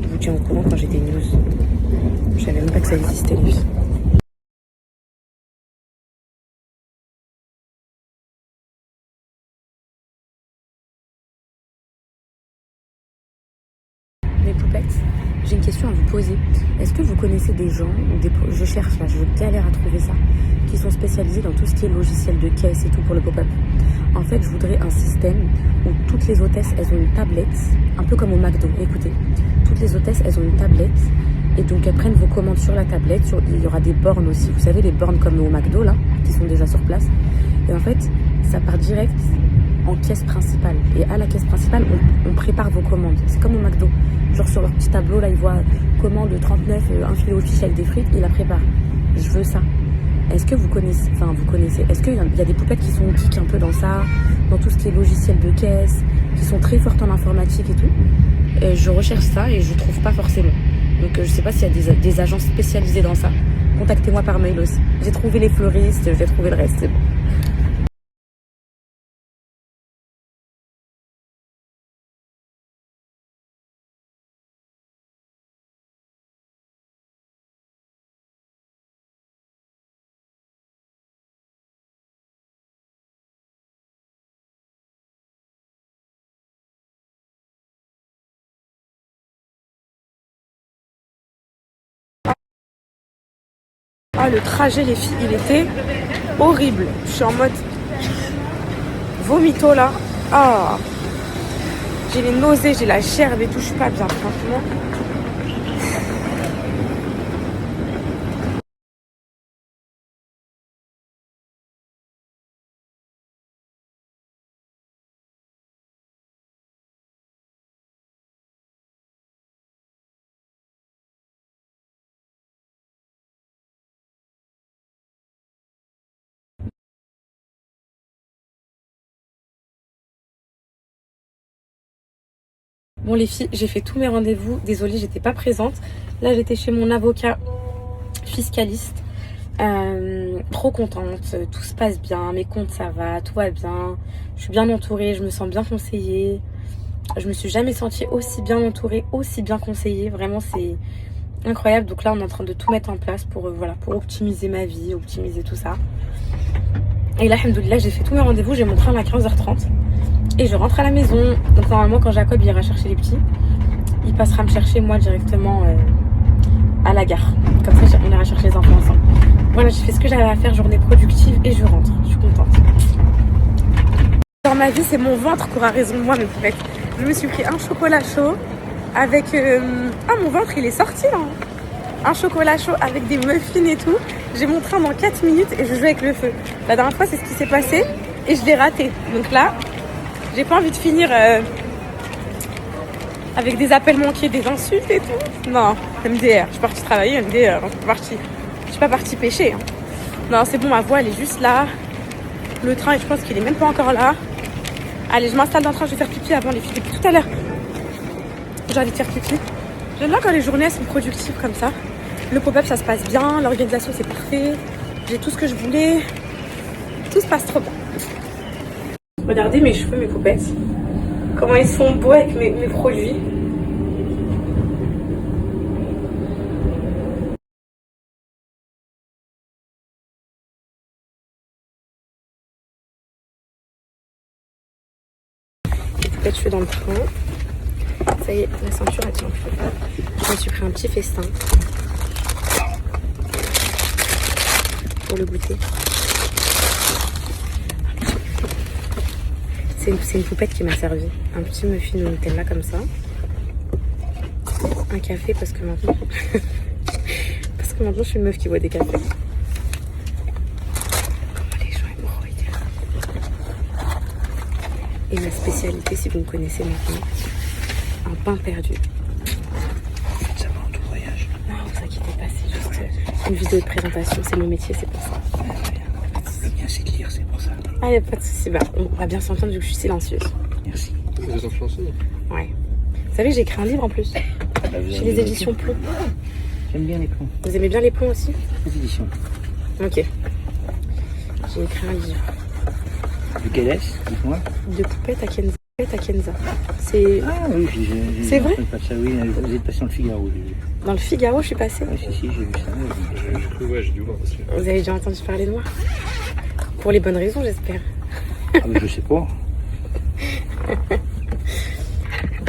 Je vous tiens au courant quand j'ai des news. Je savais même pas que ça existait les filles. Les poupettes, j'ai une question à vous poser. Est-ce que vous connaissez des gens, je cherche là, je galère à trouver ça, qui sont spécialisés dans tout ce qui est logiciel de caisse et tout pour le pop-up? En fait, je voudrais un système où toutes les hôtesses, elles ont une tablette, un peu comme au McDo. Écoutez, toutes les hôtesses, elles ont une tablette et donc elles prennent vos commandes sur la tablette. Il y aura des bornes aussi, vous savez, les bornes comme au McDo là, qui sont déjà sur place. Et en fait, ça part direct en caisse principale. Et à la caisse principale, on prépare vos commandes. C'est comme au McDo. Genre sur leur petit tableau, là, ils voient commande 39, un filet au fish avec des frites, ils la préparent. Je veux ça. Est-ce que vous connaissez, est-ce qu'il y a des poupettes qui sont geeks un peu dans ça, dans tout ce qui est logiciel de caisse, qui sont très fortes en informatique et tout? Et je recherche ça et je trouve pas forcément. Donc je sais pas s'il y a des agences spécialisées dans ça. Contactez-moi par mail aussi. J'ai trouvé les fleuristes, je vais trouver le reste, c'est bon. Ah, le trajet, les filles, il était horrible. Je suis en mode... vomito là. Ah, j'ai les nausées, j'ai la gerbe et tout, je suis pas bien, franchement. Bon les filles, j'ai fait tous mes rendez-vous. Désolée, j'étais pas présente. Là, j'étais chez mon avocat fiscaliste. Trop contente, tout se passe bien, mes comptes ça va, tout va bien. Je suis bien entourée, je me sens bien conseillée. Je me suis jamais sentie aussi bien entourée, aussi bien conseillée. Vraiment, c'est incroyable. Donc là, on est en train de tout mettre en place pour, voilà, pour optimiser ma vie, optimiser tout ça. Et là, alhamdoulilah, j'ai fait tous mes rendez-vous. J'ai mon train à 15h30. Et je rentre à la maison. Donc normalement quand Jacob ira chercher les petits, il passera me chercher moi directement à la gare. Comme ça on ira chercher les enfants ensemble. Voilà, j'ai fait ce que j'avais à faire, journée productive et je rentre. Je suis contente. Dans ma vie c'est mon ventre qui aura raison de moi mes poupettes. Je me suis pris un chocolat chaud avec... Ah mon ventre il est sorti là. Un chocolat chaud avec des muffins et tout. J'ai mon train dans 4 minutes et je joue avec le feu. La dernière fois c'est ce qui s'est passé et je l'ai raté. Donc là... J'ai pas envie de finir avec des appels manqués, des insultes et tout. Non, MDR. Je suis partie travailler, MDR. Je suis pas partie pêcher. Hein. Non, c'est bon, ma voix, elle est juste là. Le train, je pense qu'il est même pas encore là. Allez, je m'installe dans le train, je vais faire pipi avant les filles. Depuis tout à l'heure, j'ai envie de faire pipi. J'aime bien quand les journées elles sont productives comme ça. Le pop-up, ça se passe bien. L'organisation, c'est parfait. J'ai tout ce que je voulais. Tout se passe trop bien. Regardez mes cheveux, mes poupettes. Comment ils sont beaux avec mes produits. Les poupettes, je suis dans le train. Ça y est, la ceinture, elle tient plus. Je me suis pris un petit festin. Pour le goûter. C'est une poupette qui m'a servi. Un petit muffin au Nutella comme ça. Un café parce que maintenant... parce que maintenant je suis une meuf qui boit des cafés. Comment les gens hémorroïdes. Et ma spécialité, si vous me connaissez maintenant, un pain perdu. Ça va en tout voyage. Non, vous inquiétez pas, c'est juste une vidéo de présentation. C'est mon métier, c'est pour ça. Le mien c'est de lire, c'est pour ça. Ah, y a pas de souci. Bah, on va bien s'entendre vu que je suis silencieuse. Merci. Vous êtes influenceuse? Ouais. Vous savez, j'ai écrit un livre en plus. Chez les éditions Plomb. J'aime bien les plombs. Vous aimez bien les plombs aussi? Les éditions. Ok. J'ai écrit un livre. De quelle est-ce? Dites-moi. De poupette à Kenza. C'est Ah oui, C'est vrai? Pas de ça, oui, vous êtes passé dans le Figaro. dans le Figaro, je suis passée. Oui, si, j'ai vu ça. Ouais, j'ai dû voir aussi. Vous avez déjà entendu parler de moi? Pour les bonnes raisons, j'espère. Ah, mais je sais pas.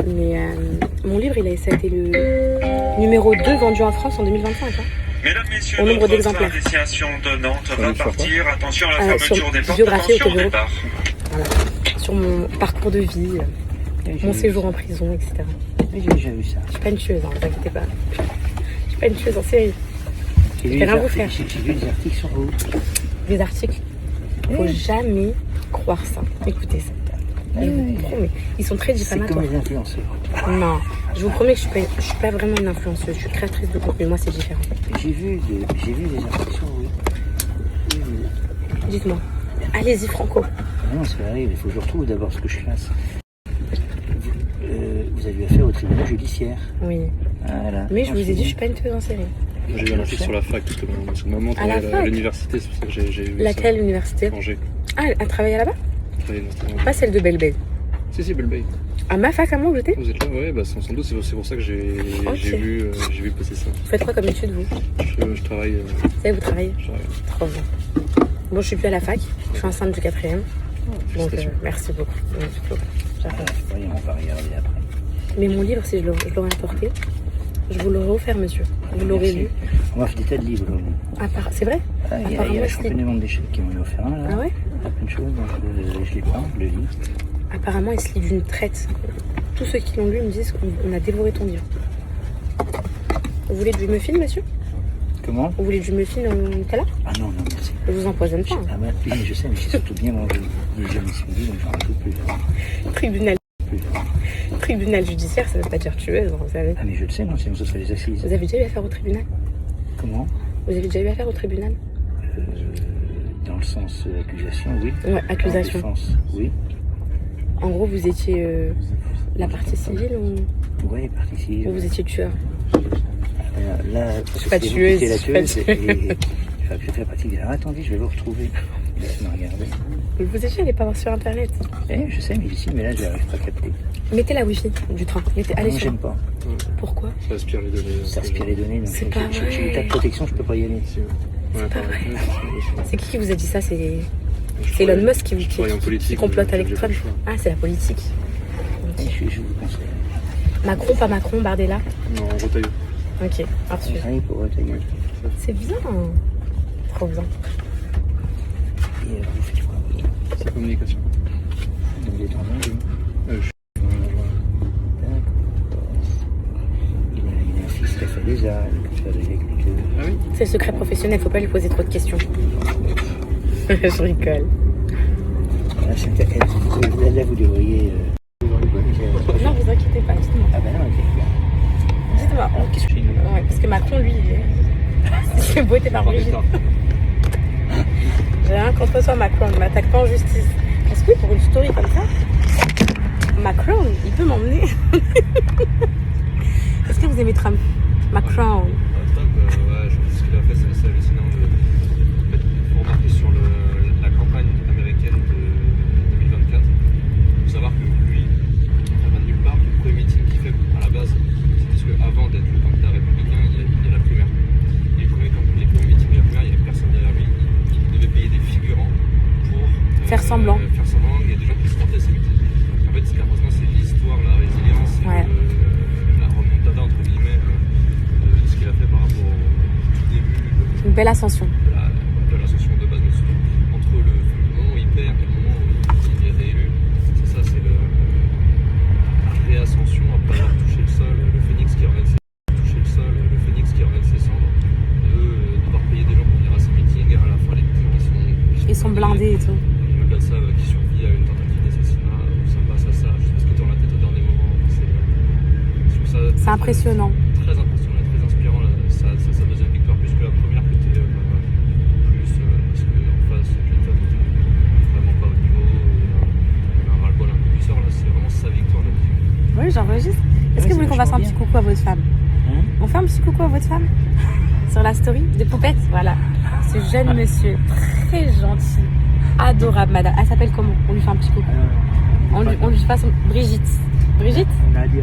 Mais mon livre, ça a été le numéro 2 vendu en France en 2025. Hein. Mesdames, Messieurs, Au nombre notre d'exemplaires. train à destination de Nantes va Oui, partir. Attention à la Sur fermeture des portes. biographie au Attention au Bureau. départ. Voilà. Sur mon parcours de vie, mon séjour en prison, etc. Oui, j'ai déjà vu ça. Je suis pas une tueuse, hein, vous inquiétez pas. Je suis pas une tueuse en série. J'ai vu vais rien vous faire. J'ai vu des articles sur vous. Les articles, faut jamais croire ça. Écoutez ça. Je vous promets. Ils sont très C'est diffamatoires. comme les influenceurs. Non, je vous promets que je suis pas vraiment une influenceuse. Je suis créatrice de contenu. Moi, c'est différent. J'ai vu des articles sur vous. Oui, oui. Dites-moi. Allez-y, Franco. Ah non, ça arrive, il faut que je retrouve d'abord ce que je fasse. Vous avez eu affaire au tribunal judiciaire. Oui. Voilà. Mais je vous ai dit, je suis pas une tueuse en série. J'ai eu un article sur la fac, justement. Parce que maman À la travaille à fac l'université, c'est pour ça que j'ai vu Laquelle université? ça. Angers. Ah, elle travaille là-bas? Travailler dans cette- Pas celle de Belle Bay. Si, Belle Bay. À ma fac à moi où j'étais? Vous êtes là? Ouais, bah sans doute, c'est pour ça que j'ai vu passer ça. Vous faites quoi comme étude, vous? Je travaille. Vous savez, vous travaillez? Je travaille. Trop bien. Bon, je suis plus à la fac. Je suis enceinte du 4e. Donc, Félicitations. merci beaucoup. J'apprécie. Voyons, on va regarder après. Mais mon livre, si je l'aurais apporté, Je vous l'aurais offert, monsieur. Vous l'aurez Merci. lu. On m'a fait des tas de livres. C'est vrai? Ah, il y a Apparemment, la c'est- championne du monde d'échecs qui m'en a offert un là. Ah ouais? Plein de choses, donc je l'ai pas, je le lis. Apparemment, il se lit d'une traite. Tous ceux qui l'ont lu me disent qu'on a dévoré ton livre. Vous voulez du muffin, monsieur? Comment? Vous voulez du muffin au Nutella? Ah non, non, merci. Je vous empoisonne pas. Ah bah, oui, je sais, mais j'ai surtout bien mangé. J'ai jamais suivi, donc j'en rajoute plus. Tribunal. Tribunal judiciaire, ça veut pas dire tueuse, vous savez. Ah mais je le sais, non, sinon ce serait les assises. Vous avez déjà eu affaire au tribunal? Comment? Vous avez déjà eu affaire au tribunal? Dans le sens accusation, oui. Ouais, En accusation. défense, oui. En gros, vous étiez la partie civile Oui, partie civile. ou vous étiez tueur? Là, parce que pas c'est vous tueuse, qui étiez la je suis pas tueuse, tueuse. et je fais partie de... Ah, attendez, je vais vous retrouver. Laisse-moi regarder. Vous étiez allé pas voir sur internet. Je sais, mais ici, mais là, je n'arrive pas à capter. Mettez la wifi du train. Allez Non, sur. j'aime pas. Pourquoi? Ça aspire les données. Ça aspire les données, donc C'est pas j'ai vrai. l'état de protection, je peux pas y aller. Ouais, pas vrai. ouais, C'est qui vous a dit ça? C'est je Elon travaille- Musk qui je travaille en politique, complote donc avec j'ai pas Trump. le choix. Ah, c'est la politique. Je vous conseille. Macron, pas Macron, Bardella. Non, en Rotaillot. Ok, Arthur. Conseil pour ta gueule. C'est bien. Trop bien. Et vous faites quoi? C'est communication. Donc, vous êtes en anglais. Je Il a un fils qui a fait des algues, qui fait de l'agriculture. Ah oui? C'est le secret professionnel, faut pas lui poser trop de questions. Je rigole. Là, là, vous devriez. Non, vous inquiétez pas, dites-moi. Ah ben non, ok. Dites-moi, qu'est-ce que... Ouais, parce que Macron, lui, c'est beau, t'es par Brigitte. J'ai rien contre toi, Macron, ne m'attaque pas en justice. Est-ce que pour une story comme ça, Macron, il peut m'emmener? Est-ce que vous aimez Trump? Macron. Trump, ouais, je pense ce qu'il a fait, c'est assez hallucinant. Il faut remarquer sur la campagne américaine de 2024. Il faut savoir que lui, ça va de nulle part. Le premier meeting qu'il fait à la base, c'est parce qu'avant d'être le candidat républicain, il y a la primaire. Et les premiers meetings de la primaire, il n'y avait personne derrière lui. Il devait payer des figurants pour Faire semblant. Faire semblant. Il y a des gens qui se portaient à ses meetings. En fait, ce qui est important, c'est l'histoire, la résilience, et Ouais. la remontada entre guillemets de ce qu'il a fait par rapport au tout début Une belle ascension. de l'ascension de base, mais surtout entre le moment où il perd et le moment où il est réélu. C'est ça, c'est la réascension après avoir touché le sol, le phénix qui renaît de ses cendres, de devoir payer des gens pour venir à ses meetings, et à la fin les meetings Ils sont blindés et tout. Au-delà de ça, qui survit à une tentative d'assassinat, où ça passe à ça, juste parce que dans la tête au dernier moment. Je trouve ça C'est impressionnant. très impressionnant et très inspirant, là, sa deuxième victoire, plus que la première qui était plus parce qu'en face, Clinton n'était vraiment pas au niveau, il y a un ras-le-bol un peu qui sort, là, c'est vraiment sa victoire. Là. Oui, j'enregistre. Est-ce que vous voulez qu'on fasse un petit coucou à votre femme? Hein? On fait un petit coucou à votre femme? Sur la story des poupettes, voilà. Ce jeune monsieur, très gentil, adorable, madame. Elle s'appelle comment? On lui fait un petit coucou. On lui fait son... Brigitte. Brigitte? Nadia.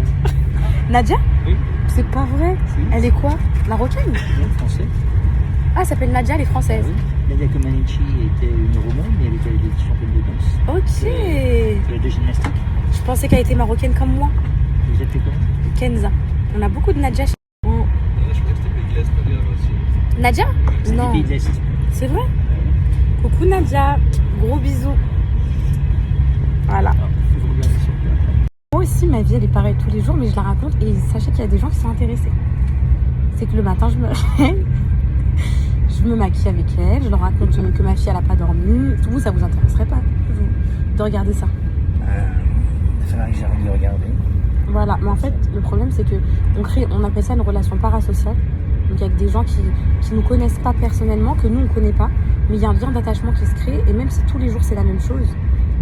Nadia? Oui. C'est pas vrai. Si. Elle est quoi? Marocaine? Bien français. Ah, elle s'appelle Nadia, elle est française. Oui. Nadia Comaneci était une roumaine, mais elle était des championne de danse. Ok. Elle de gymnastique. Je pensais qu'elle était marocaine comme moi. Vous appelez comment? Kenza. On a beaucoup de Nadia chez nous. Là, je croyais que c'était Pays de l'Est, Nadia, aussi. Nadia? C'est Non. des pays de l'Est. C'est vrai? Coucou Nadia. Gros bisous. Voilà. Ah, faut vous regarder sur le plat. Moi aussi, ma vie, elle est pareille tous les jours, mais je la raconte et sachez qu'il y a des gens qui sont intéressés. C'est que le matin, je me réveille, je me maquille avec elle, je leur raconte que ma fille, elle n'a pas dormi. Vous, ça vous intéresserait pas de regarder ça? Ça va que j'arrive de regarder. Voilà, mais en fait, le problème, c'est que on appelle ça une relation parasociale. Donc avec des gens qui nous connaissent pas personnellement, que nous, on connaît pas, mais il y a un lien d'attachement qui se crée, et même si tous les jours, c'est la même chose,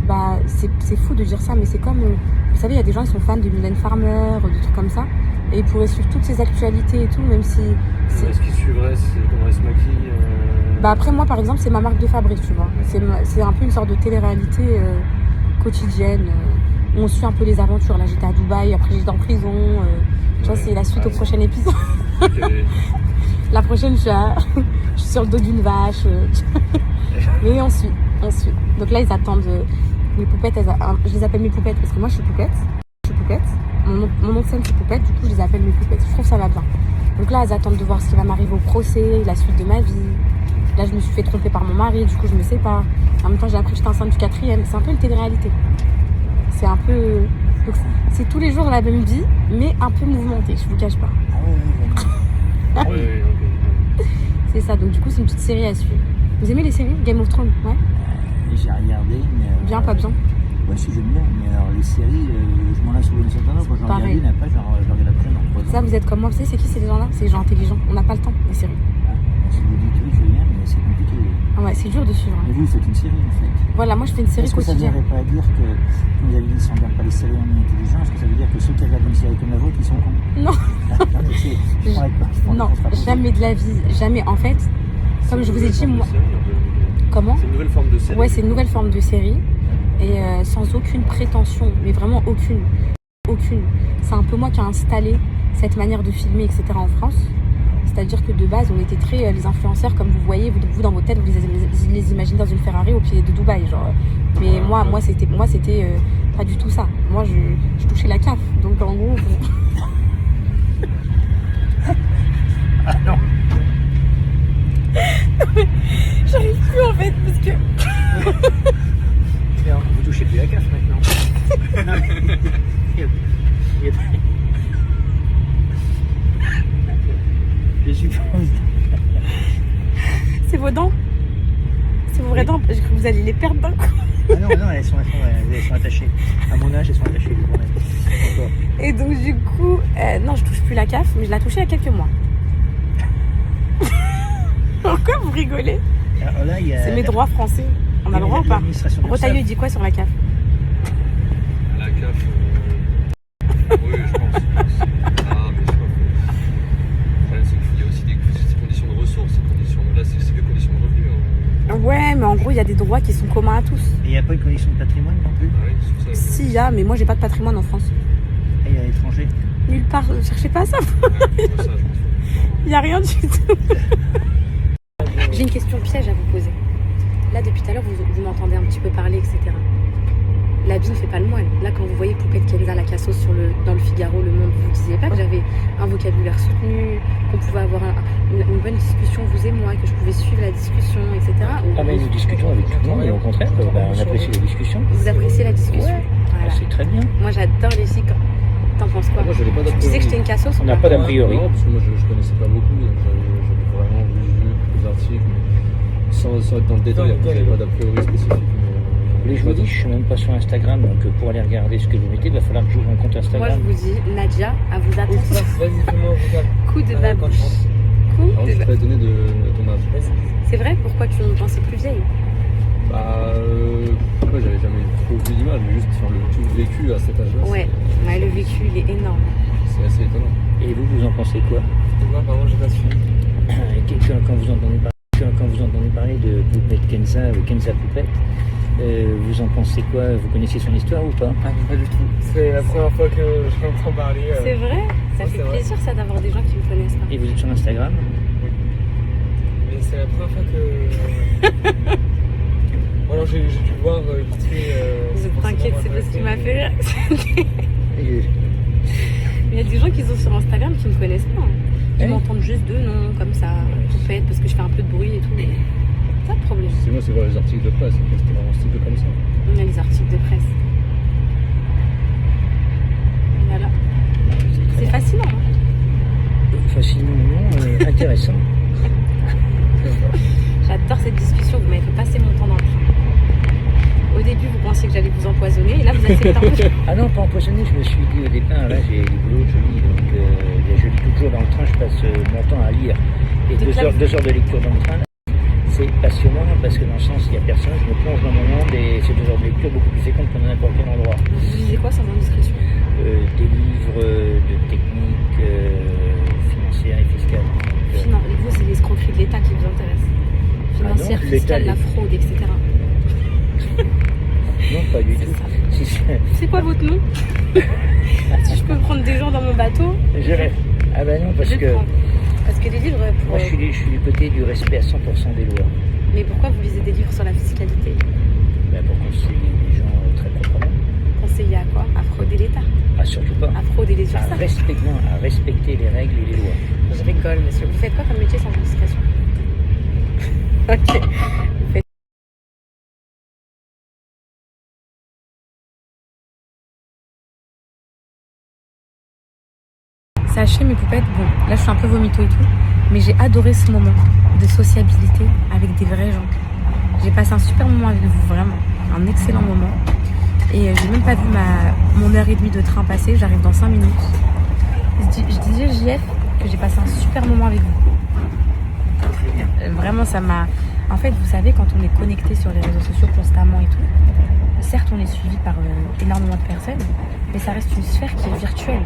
bah, c'est fou de dire ça, mais c'est comme, vous savez, il y a des gens qui sont fans de Mylène Farmer, de trucs comme ça, et ils pourraient suivre toutes ces actualités et tout, même si... Est-ce qu'il suivrait comment elle se maquille Bah après, moi, par exemple, c'est ma marque de fabrique, tu vois. C'est un peu une sorte de télé-réalité quotidienne. On suit un peu les aventures. Là, j'étais à Dubaï, après j'étais en prison. Tu vois, c'est la suite au prochain épisode. La prochaine, je suis sur le dos d'une vache. Mais on suit. Donc là, ils attendent... mes poupettes, je les appelle mes poupettes parce que moi, je suis poupette. mon nom de scène c'est Poupette, du coup je les appelle mes poupettes. Je trouve que ça va bien. Donc là, elles attendent de voir ce qui va m'arriver au procès, la suite de ma vie. Là, je me suis fait tromper par mon mari, du coup je me sépare. En même temps, j'ai appris que j'étais enceinte du 4e. C'est un peu une télé-réalité. C'est un peu... Donc, c'est tous les jours la même vie, mais un peu mouvementée, je vous cache pas. Ouais, ok. C'est ça, donc du coup c'est une petite série à suivre. Vous aimez les séries Game of Thrones? Ouais. J'ai regardé, mais. Bien, pas bien? Ouais, si j'aime bien, mais alors les séries, je m'en lasse sur une certaine heure. Quand j'en regarde Pareil. une, après, je regarde après dans 3 ans. Ça, vous êtes comme moi, vous savez, c'est qui ces gens-là? C'est les gens intelligents. On n'a pas le temps, les séries. Si vous dites oui, je viens, mais c'est compliqué. Ah ouais, c'est dur de suivre. Mais vous, vous faites une série, en fait. Voilà, moi je fais une série Est-ce que ça ne quotidienne. viendrait pas à dire que, comme vous avez dit, ils ne regardent pas les séries en intelligence, est-ce que ça veut dire que ceux qui regardent une série comme la vôtre, ils sont cons? Non. Non, mais je pourrais pas. Non, jamais de la vie. Jamais. En fait, comme je vous ai dit, moi. Comment? C'est une nouvelle forme de série. Ouais, c'est une nouvelle forme de série. Et sans aucune prétention, mais vraiment aucune. Aucune. C'est un peu moi qui a installé cette manière de filmer, etc. en France. C'est-à-dire que de base, on était très les influenceurs, comme vous voyez, vous dans vos têtes, vous les imaginez dans une Ferrari au pied de Dubaï, genre. Mais moi, c'était pas du tout ça. Moi, je touchais la CAF. Donc en gros, Ah non. j'arrive plus en fait parce que. Vous touchez plus la CAF maintenant. Non, mais il y a pas- Je suppose. C'est vos dents? C'est vos vraies dents? J'ai cru que vous alliez les perdre d'un coup. Ah non, elles sont attachées. À mon âge, elles sont attachées. Encore. Et donc du coup, non, je touche plus la CAF, mais je l'ai touchée il y a quelques mois. Pourquoi vous rigolez? Alors là, il y a. C'est mes droits français. On a le droit ou pas? L'administration de Retailleau, il dit quoi sur la CAF? La CAF. Oui, je pense. Ah, mais je sais pas. Le problème, c'est qu'il y a aussi des conditions de ressources. Là, c'est que conditions de revenus. Hein. Ouais, mais en gros, il y a des droits qui sont communs à tous. Et il n'y a pas une condition de patrimoine non plus. Ah oui, c'est pour ça. Si, il y a, mais moi, j'ai pas de patrimoine en France. Et à l'étranger. Nulle part, cherchez pas ça. Ouais, ça, je pense. Il y a rien du tout. J'ai une question piège à vous poser. Là, depuis tout à l'heure, vous m'entendez un petit peu parler, etc. L'habit ne fait pas le moine. Là, quand vous voyez Poupette Kenza Lacasso dans le Figaro, Le Monde, vous ne disiez pas que j'avais un vocabulaire soutenu, qu'on pouvait avoir une bonne discussion, vous et moi, que je pouvais suivre la discussion, etc. Ah mais nous discutons avec tout le monde et au contraire, on apprécie la discussion. Vous appréciez la discussion? Ouais. Voilà. C'est très bien. Moi, j'adore les filles. T'en penses quoi? Moi, j'avais pas Tu d'a disais que priori. j'étais une cassos? On n'a pas d'a priori. Non, parce que moi, je connaissais pas beaucoup. Donc j'avais vraiment vu les articles. Mais sans être dans le détail, après, j'avais pas d'a priori spécifique. Mais je vous dis, je suis même pas sur Instagram, donc pour aller regarder ce que vous mettez, il va falloir que j'ouvre un compte Moi, Instagram. je vous dis, Nadia, à vous attendre. Vas-y, fais-moi un vocal. Coup de Quand babouche. je rentre. Coup Alors, de je suis pas étonné de ton âge. C'est vrai? Pourquoi tu me pensais plus vieille? Bah, moi, j'avais jamais trop vu d'image, mais juste faire le tout vécu à cet âge-là. Ouais, le vécu, il est énorme. C'est assez étonnant. Et vous en pensez quoi? Moi, pardon, j'ai pas suivi. Quand vous entendez parler de Poupette Kenza ou Kenza Poupette, vous en pensez quoi? Vous connaissez son histoire ou pas? Ah, pas du tout. C'est la première fois que je m'entends parler. C'est vrai? Ça Ouais, fait c'est vrai. plaisir, ça, d'avoir des gens qui me connaissent pas. Et vous êtes sur Instagram? Mais c'est la première fois que. Bon, alors j'ai dû voir vite fait. T'inquiète, c'est parce qu'il m'a fait rire. Et, Il y a des gens qui sont sur Instagram qui me connaissent pas. Hein. Qui Ouais. m'entendent juste deux noms, comme ça, Poupette, parce que je fais un peu de bruit et tout. Mais pas de problème. C'est moi, c'est voir les articles de presse. C'était vraiment un petit peu comme ça. On a les articles de presse. Voilà. C'est fascinant. Hein. fascinant, non, intéressant. J'adore cette discussion, vous m'avez fait passer mon temps dans le train. Au début, vous pensiez que j'allais vous empoisonner, et là, vous acceptez un peu. Ah non, pas empoisonné, je me suis dit au départ, là j'ai du boulot, je lis, donc je lis toujours dans le train, je passe mon temps à lire. Et Donc là, 2 heures de lecture dans le train, c'est passionnant parce que dans le sens, il n'y a personne, je me plonge dans mon monde et c'est 2 heures de lecture beaucoup plus féconde que dans n'importe quel endroit. Vous lisez quoi sans indiscrétion? Des livres de techniques financières et fiscales. Donc, Vous, c'est l'escroquerie de l'État qui vous intéresse. Financière, non, fiscale, l'État, la fraude, etc. non, pas du tout. Si, C'est quoi votre nom? Si je peux prendre des gens dans mon bateau, je rêve. Ah bah non, parce je que prends. Parce que les livres, pour... moi je suis du côté du respect à 100% des lois. Mais pourquoi vous lisez des livres sur la fiscalité? Ben, pour conseiller les gens très proprement. conseiller à quoi? À frauder l'État. Ah, surtout pas. À frauder les À URSSAF. respecter les règles et les lois. Je rigole, monsieur. Vous faites quoi comme métier sans indiscrétion? Ok. Vous faites... Sachez mes poupettes, bon, là je suis un peu vomito et tout, mais j'ai adoré ce moment de sociabilité avec des vrais gens. J'ai passé un super moment avec vous, vraiment, un excellent moment. Et j'ai même pas vu mon heure et demie de train passer, j'arrive dans 5 minutes. Je disais JF que j'ai passé un super moment avec vous. Vraiment ça m'a... En fait vous savez quand on est connecté sur les réseaux sociaux constamment et tout, certes on est suivi par énormément de personnes, mais ça reste une sphère qui est virtuelle.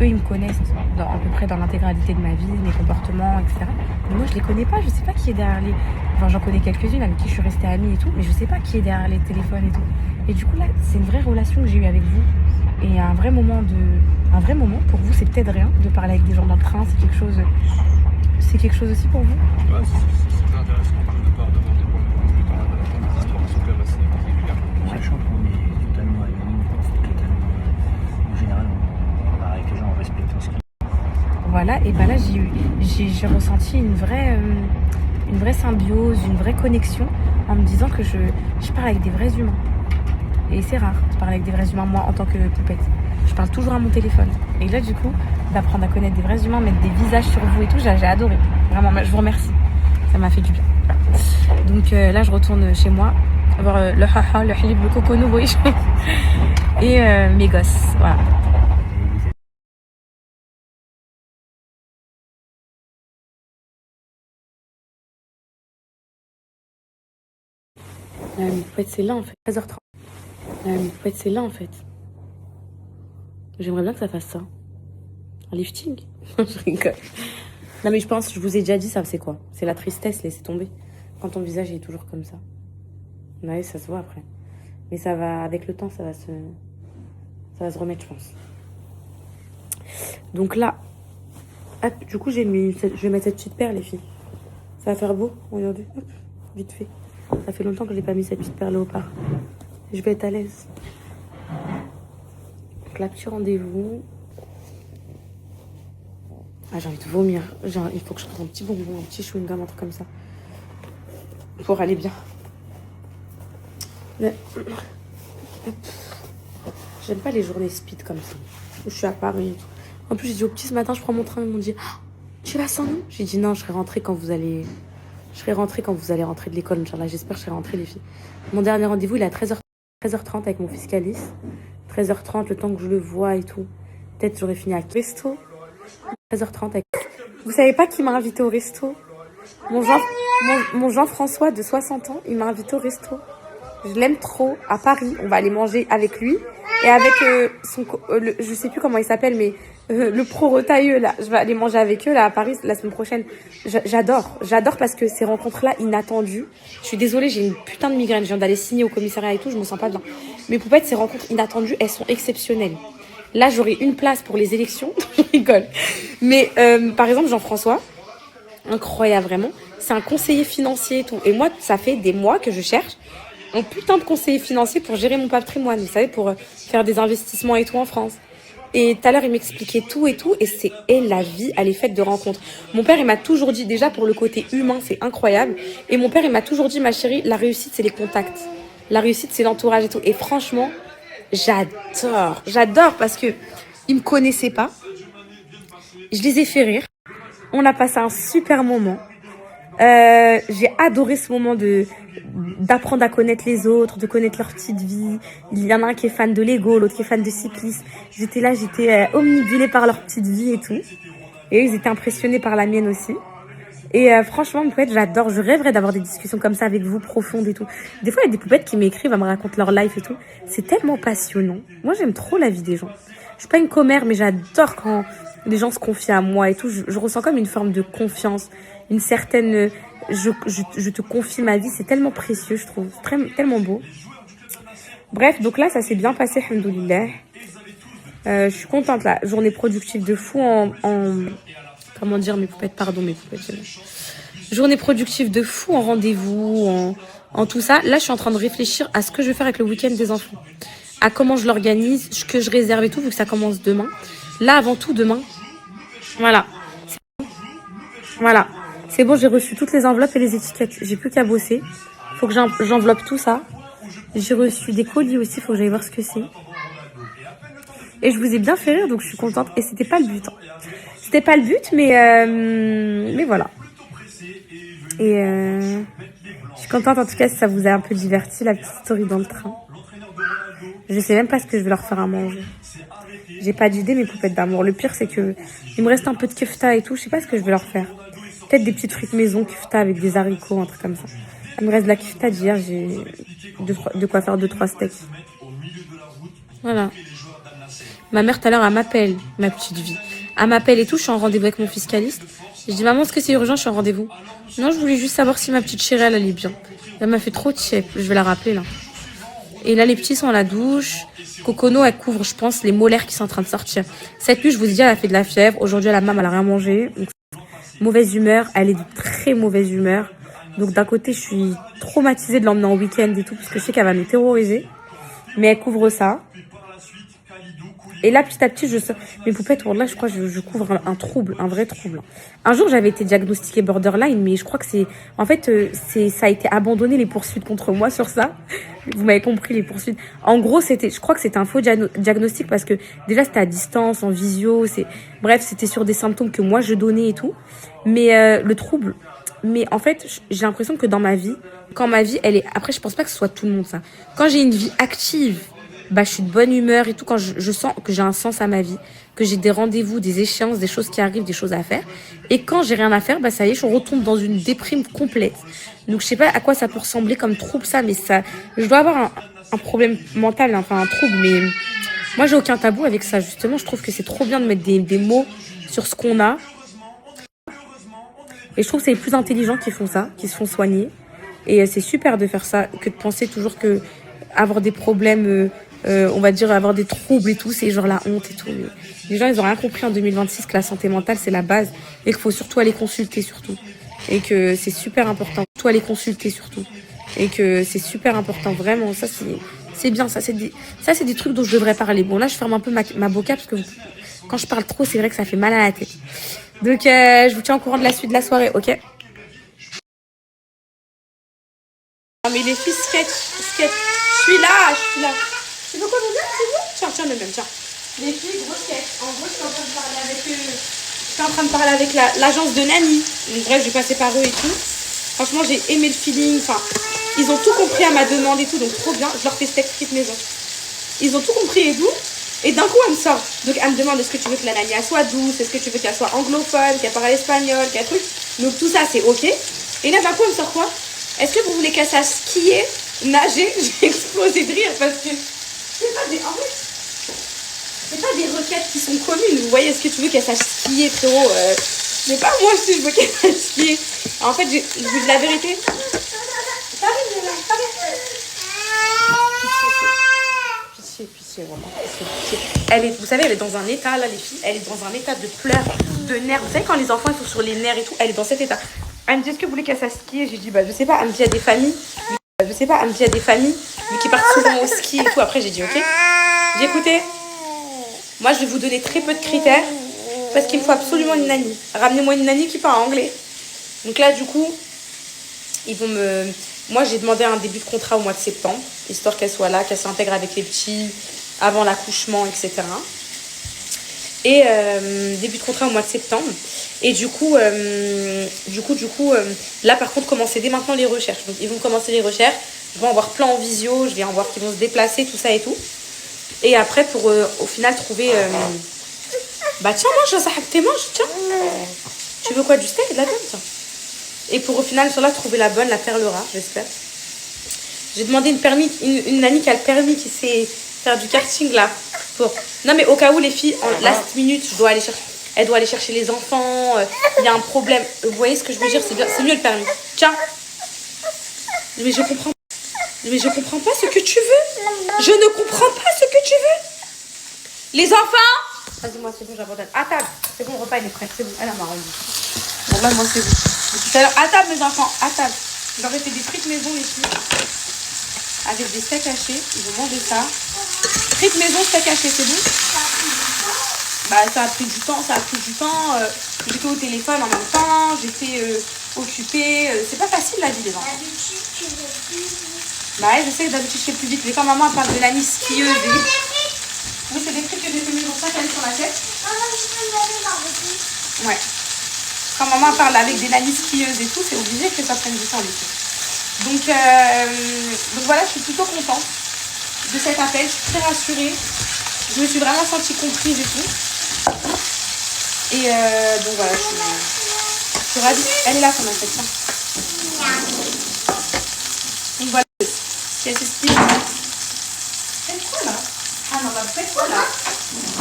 Eux ils me connaissent à peu près dans l'intégralité de ma vie, mes comportements, etc. Mais moi je les connais pas, je sais pas qui est derrière les... Enfin j'en connais quelques-unes avec qui je suis restée amie et tout, mais je sais pas qui est derrière les téléphones et tout. Et du coup là c'est une vraie relation que j'ai eue avec vous. Et un vrai moment pour vous c'est peut-être rien de parler avec des gens dans le train, c'est quelque chose aussi pour vous. Ouais, c'est très intéressant de part d'avoir des points de vue dans des histoires qui sont quand même assez régulières. Sachant qu'on est totalement anonyme, en général, on va avec les gens en respectant ce qu'ils Voilà, et ben là j'ai ressenti une vraie symbiose, une vraie connexion en me disant que je parle avec des vrais humains. Et c'est rare de parler avec des vrais humains, moi en tant que poupette. Je parle toujours à mon téléphone. Et là du coup, d'apprendre à connaître des vrais humains, mettre des visages sur vous et tout, j'ai adoré. Vraiment, je vous remercie. Ça m'a fait du bien. Donc là je retourne chez moi, voir le haha, le halib, le coco nouveau et mes gosses. Voilà. Mes poupettes, c'est là en fait. 13h30. Mes poupettes, c'est là en fait. J'aimerais bien que ça fasse ça. Un lifting. Je rigole. Non mais je vous ai déjà dit ça, c'est quoi? C'est la tristesse, laissez tomber. Quand ton visage est toujours comme ça. Ouais, ça se voit après. Mais ça va, avec le temps, ça va se remettre, je pense. Donc là, hop, du coup, je vais mettre cette petite paire, les filles. Ça va faire beau, regardez. Hop, vite fait. Ça fait longtemps que j'ai pas mis cette petite paire léopard. Je vais être à l'aise. Donc là, petit rendez-vous. Ah, j'ai envie de vomir. Il faut que je prenne un petit bonbon, un petit chewing-gum, un truc comme ça. Pour aller bien. Mais... J'aime pas les journées speed comme ça. Où je suis à Paris et tout. En plus, j'ai dit au petit ce matin, je prends mon train. Ils m'ont dit, ah, tu vas sans nous? J'ai dit non, je serai rentrée quand vous allez... rentrer de l'école, Inch'Allah. J'espère que je serai rentrée, les filles. Mon dernier rendez-vous, il est à 13h30 avec mon fils Calice. 13h30, le temps que je le vois et tout. Peut-être j'aurais fini à resto. 13h30 avec... Vous savez pas qui m'a invité au resto? Mon Jean-François de 60 ans, il m'a invité au resto. Je l'aime trop. À Paris, on va aller manger avec lui. Et avec je sais plus comment il s'appelle, mais le pro retailleux, là. Je vais aller manger avec eux, là, à Paris, la semaine prochaine. J'adore parce que ces rencontres-là, inattendues. Je suis désolée, j'ai une putain de migraine. Je viens d'aller signer au commissariat et tout, je me sens pas bien. Mais poupettes, ces rencontres inattendues, elles sont exceptionnelles. Là, j'aurai une place pour les élections. Je rigole. Mais, par exemple, Jean-François, incroyable, vraiment. C'est un conseiller financier et tout. Et moi, ça fait des mois que je cherche un putain de conseiller financier pour gérer mon patrimoine, vous savez, pour faire des investissements et tout en France. Et tout à l'heure, il m'expliquait tout et tout. Et la vie, elle est faite de rencontres. Mon père, il m'a toujours dit, déjà pour le côté humain, c'est incroyable. Et mon père, il m'a toujours dit, ma chérie, la réussite, c'est les contacts. La réussite, c'est l'entourage et tout. Et franchement, j'adore parce que ils me connaissaient pas. Je les ai fait rire. On a passé un super moment. J'ai adoré ce moment d'apprendre à connaître les autres, de connaître leur petite vie. Il y en a un qui est fan de Lego, l'autre qui est fan de cyclisme. J'étais omnibulée par leur petite vie et tout. Et eux, ils étaient impressionnés par la mienne aussi. Et franchement, poupette, j'adore. Je rêverais d'avoir des discussions comme ça avec vous, profondes et tout. Des fois, il y a des poupettes qui m'écrivent, elles me racontent leur life et tout. C'est tellement passionnant. Moi, j'aime trop la vie des gens. Je suis pas une commère, mais j'adore quand les gens se confient à moi et tout. Je ressens comme une forme de confiance, une certaine... Je te confie ma vie, c'est tellement précieux, je trouve. Tellement beau. Bref, donc là, ça s'est bien passé, alhamdoulilah. Je suis contente, là. Journée productive de fou comment dire, mes poupettes, journée productive de fou en rendez-vous, en tout ça. Là, je suis en train de réfléchir à ce que je vais faire avec le week-end des enfants. à comment je l'organise, ce que je réserve et tout, vu que ça commence demain. Là, avant tout, demain. Voilà. Voilà. C'est bon, j'ai reçu toutes les enveloppes et les étiquettes. J'ai plus qu'à bosser. Faut que j'enveloppe tout ça. J'ai reçu des colis aussi, faut que j'aille voir ce que c'est. Et je vous ai bien fait rire, donc je suis contente. Et c'était pas le but. Hein. C'était pas le but, mais voilà. Et je suis contente en tout cas si ça vous a un peu diverti, la petite story dans le train. Je sais même pas ce que je vais leur faire à manger. J'ai pas d'idée, mes poupettes d'amour. Le pire, c'est que il me reste un peu de kefta et tout. Je sais pas ce que je vais leur faire. Peut-être des petites frites maison kefta avec des haricots, un truc comme ça. Il me reste de la kefta d'hier. J'ai de quoi faire 2-3 steaks. Voilà. Ma mère, tout à l'heure, elle m'appelle, ma petite vie. Elle m'appelle et tout. Je suis en rendez-vous avec mon fiscaliste. Je dis, maman, est-ce que c'est urgent? Je suis en rendez-vous. Non, je voulais juste savoir si ma petite chérie, elle allait bien. Elle m'a fait trop de chef. Je vais la rappeler, là. Et là, les petits sont à la douche. Cocono, elle couvre, je pense, les molaires qui sont en train de sortir. Cette nuit, je vous ai dit, elle a fait de la fièvre. Aujourd'hui, la maman, elle a rien mangé. Donc, mauvaise humeur. Elle est de très mauvaise humeur. Donc, d'un côté, je suis traumatisée de l'emmener en week-end et tout, parce que je sais qu'elle va nous terroriser. Mais elle couvre ça. Et là, petit à petit, mes poupettes, là, je crois que je couvre un trouble, un vrai trouble. Un jour, j'avais été diagnostiquée borderline, mais je crois que en fait, ça a été abandonné, les poursuites contre moi sur ça. Vous m'avez compris, les poursuites. En gros, je crois que c'était un faux diagnostic parce que déjà, c'était à distance, en visio, bref, c'était sur des symptômes que moi, je donnais et tout. Mais, le trouble. Mais en fait, j'ai l'impression que dans ma vie, quand ma vie, après, je pense pas que ce soit tout le monde, ça. Quand j'ai une vie active, je suis de bonne humeur et tout, quand je sens que j'ai un sens à ma vie, que j'ai des rendez-vous, des échéances, des choses qui arrivent, des choses à faire. Et quand j'ai rien à faire, ça y est, je retombe dans une déprime complète. Donc je sais pas à quoi ça peut ressembler comme trouble ça, mais je dois avoir un problème mental, enfin un trouble, mais moi j'ai aucun tabou avec ça, justement. Je trouve que c'est trop bien de mettre des mots sur ce qu'on a. Et je trouve que c'est les plus intelligents qui font ça, qui se font soigner. Et c'est super de faire ça, que de penser toujours que avoir des problèmes... on va dire avoir des troubles et tout, c'est genre la honte et tout. Les gens, ils ont rien compris en 2026 que la santé mentale, c'est la base et qu'il faut surtout aller consulter surtout. Et que c'est super important. Surtout aller consulter surtout. Et que c'est super important, vraiment. Ça, c'est bien. Ça, c'est des trucs dont je devrais parler. Bon, là, je ferme un peu ma boca parce que quand je parle trop, c'est vrai que ça fait mal à la tête. Donc, je vous tiens au courant de la suite de la soirée, ok? Non, mais les filles, sketch. Je suis là. Tu veux quoi, le même, c'est bon? Tiens, le même, tiens. Les filles, gros sketch. En gros, je suis en train de parler avec l'agence de Nani. Donc, bref, je vais passer par eux et tout. Franchement, j'ai aimé le feeling. Enfin, ils ont tout compris à ma demande et tout, donc trop bien. Je leur fais steak frites maison. Ils ont tout compris et tout. Et d'un coup, elle me sort. Donc, elle me demande est-ce que tu veux que la Nani elle soit douce? Est-ce que tu veux qu'elle soit anglophone? Qu'elle parle espagnol? Qu'elle truc? Donc, tout ça, c'est ok. Et là, d'un coup, elle me sort quoi? Est-ce que vous voulez qu'elle sache skier, nager? J'ai explosé de rire parce que c'est pas des requêtes qui sont communes. Vous voyez, est-ce que tu veux qu'elle sache skier, frérot? Mais pas moi, je veux qu'elle sache skier. En fait, je vous dis la vérité. Pitié, vraiment. Pitié. Vous savez, elle est dans un état, là, les filles. Elle est dans un état de pleurs, de nerfs. Vous savez, quand les enfants ils sont sur les nerfs et tout, elle est dans cet état. Elle me dit, est-ce que vous voulez qu'elle sache skier? J'ai dit, je sais pas. Elle me dit, il y a des familles. Vu qu'ils partent souvent au ski et tout. Après, j'ai dit, ok. J'ai écouté. Moi, je vais vous donner très peu de critères. Parce qu'il me faut absolument une nanny. Ramenez-moi une nanny qui parle anglais. Donc là, du coup, ils vont me... Moi, j'ai demandé un début de contrat au mois de septembre. Histoire qu'elle soit là, qu'elle s'intègre avec les petits avant l'accouchement, etc. Et début de contrat au mois de septembre. Et du coup, là, par contre, commencer dès maintenant les recherches. Donc, ils vont commencer les recherches. Je vais en voir plein en visio. Je vais en voir qui vont se déplacer, tout ça et tout. Et après, pour au final trouver... tiens, mange, ça tes manges, tiens. Tu veux quoi, du steak? De la viande, tiens. Et pour au final, sur là, trouver la bonne, la perle rare, j'espère. J'ai demandé une nanny qui a le permis, qui sait faire du karting, là. Non, mais au cas où, les filles, en last minute, elle doit aller chercher les enfants. Il y a un problème. Vous voyez ce que je veux dire? C'est mieux le permis. Tiens. Mais je comprends pas ce que tu veux. Je ne comprends pas ce que tu veux. Les enfants! Vas-y, moi, c'est bon, j'abandonne. À table. C'est bon, le repas, il est prêt. C'est bon. Elle a marre. Bon, là, moi, c'est bon. Tout à l'heure, à table, mes enfants. À table. Je leur ai fait des frites maison, les filles. Avec des steaks hachés. Ils vont manger ça. Frites maison, steak haché, c'est bon? Bah, ça a pris du temps, J'étais au téléphone en même temps, j'étais occupée. C'est pas facile la vie des enfants. D'habitude, tu veux plus. Bah ouais, je sais que d'habitude je fais plus vite, mais quand maman parle de l'anis skieuse. Oui, c'est des frites que j'ai fait maison, ça qu'elle sur la tête. Maman, je peux me laver barbecue. Ouais. Quand maman parle avec des nanis skieuses et tout, c'est obligé que ça prenne du temps, les filles. Donc voilà, je suis plutôt contente de cet appel, je suis très rassurée. Je me suis vraiment sentie comprise et tout. Et donc voilà, je suis ravie. Elle est là, qu'on a fait ça. Donc voilà, si elle s'explique. Faites quoi là? Ah non, bah faites quoi là?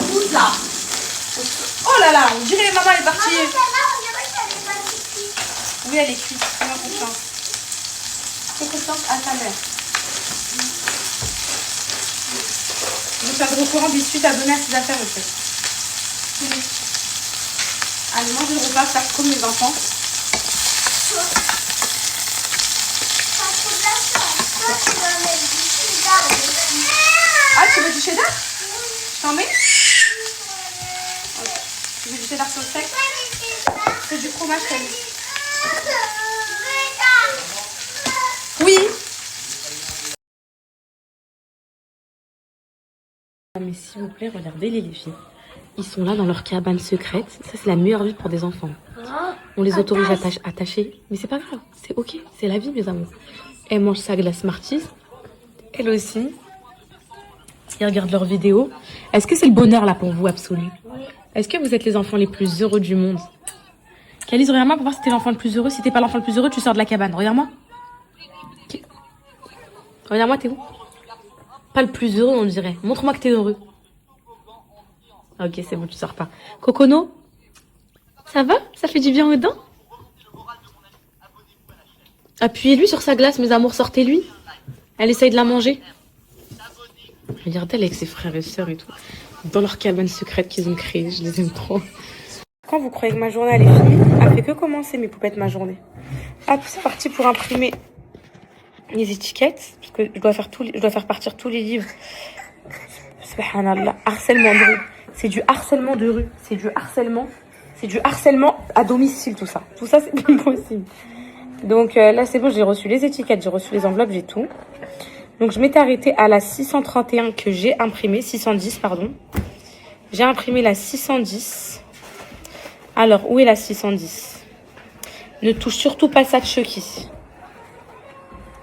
Tout là. Oh là là, on dirait maman est partie. Maman, celle-là, on dirait qu'elle est pas cuite. Oui, elle est cuite, fais-moi confiance. Fais confiance à ta mère. Je vais faire au courant des suites à donner à ses affaires, en fait. Allez, mangez le repas, faire comme les enfants. Pas trop de la chance. Toi, tu vas mettre du cheddar dessus. Ah, tu veux du cheddar? Je t'en mets? Ok. Tu veux du cheddar sur le steak? C'est du fromage, t'as mis. Oui. Mais s'il vous plaît, regardez les filles. Ils sont là dans leur cabane secrète. Ça, c'est la meilleure vie pour des enfants. On les autorise à attacher. Mais c'est pas grave. C'est ok. C'est la vie, mes amours. Elle mange sa glace Smarties. Elle aussi. Ils regardent leurs vidéos. Est-ce que c'est le bonheur, là, pour vous, absolu? Oui. Est-ce que vous êtes les enfants les plus heureux du monde? Calice, regarde-moi pour voir si t'es l'enfant le plus heureux. Si t'es pas l'enfant le plus heureux, tu sors de la cabane. Regarde-moi. Okay. Regarde-moi, t'es où? Pas le plus heureux, on dirait. Montre-moi que t'es heureux. Ok, c'est bon, tu sors pas. Cocono, ça va? Ça fait du bien aux dents? Appuyez-lui sur sa glace, mes amours, sortez-lui. Elle essaye de la manger. Regardez-elle avec ses frères et sœurs et tout. Dans leur cabane secrète qu'ils ont créée. Je les aime trop. Quand vous croyez que ma journée elle est finie, elle fait que commencer, mes poupettes, ma journée. Hop, c'est parti pour imprimer les étiquettes. Parce que je dois faire partir tous les livres. Subhanallah. Harcèlement de rue. C'est du harcèlement de rue. C'est du harcèlement à domicile, tout ça. Tout ça, c'est pas possible. Donc là, c'est bon, j'ai reçu les étiquettes, j'ai reçu les enveloppes, j'ai tout. Donc je m'étais arrêtée à la 631 que j'ai imprimée. 610, pardon. J'ai imprimé la 610. Alors, où est la 610? Ne touche surtout pas ça de Chucky.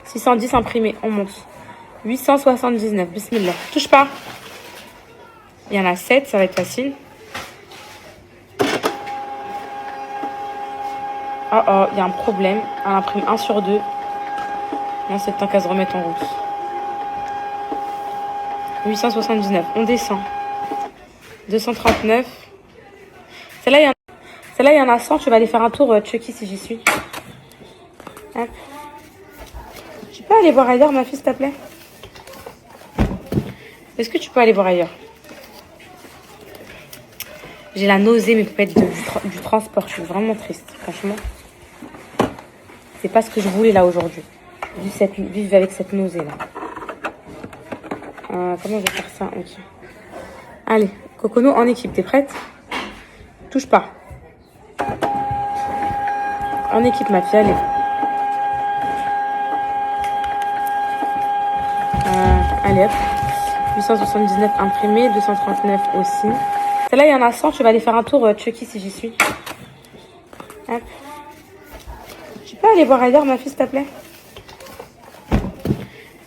610 imprimé, on monte. 879, bismillah. Touche pas. Il y en a 7, ça va être facile. Oh oh, il y a un problème. Elle imprime 1 sur 2. Non, c'est le temps qu'elle se remette en route. 879, on descend. 239. Celle-là, il y en a 100. Tu vas aller faire un tour, Chucky, si j'y suis. Hop. Tu peux aller voir ailleurs, ma fille, s'il te plaît? Est-ce que tu peux aller voir ailleurs? J'ai la nausée, mes poupettes, du transport. Je suis vraiment triste, franchement. C'est pas ce que je voulais là aujourd'hui. Vivre avec cette nausée là. Comment je vais faire ça? Ok. Allez, Cocono en équipe, t'es prête? Touche pas. En équipe, ma fille, allez. Allez hop. 879 imprimé, 239 aussi. Celle-là, il y en a 100. Tu vas aller faire un tour, Chucky, si j'y suis. Hop. Tu peux aller voir ailleurs, ma fille, s'il te plaît?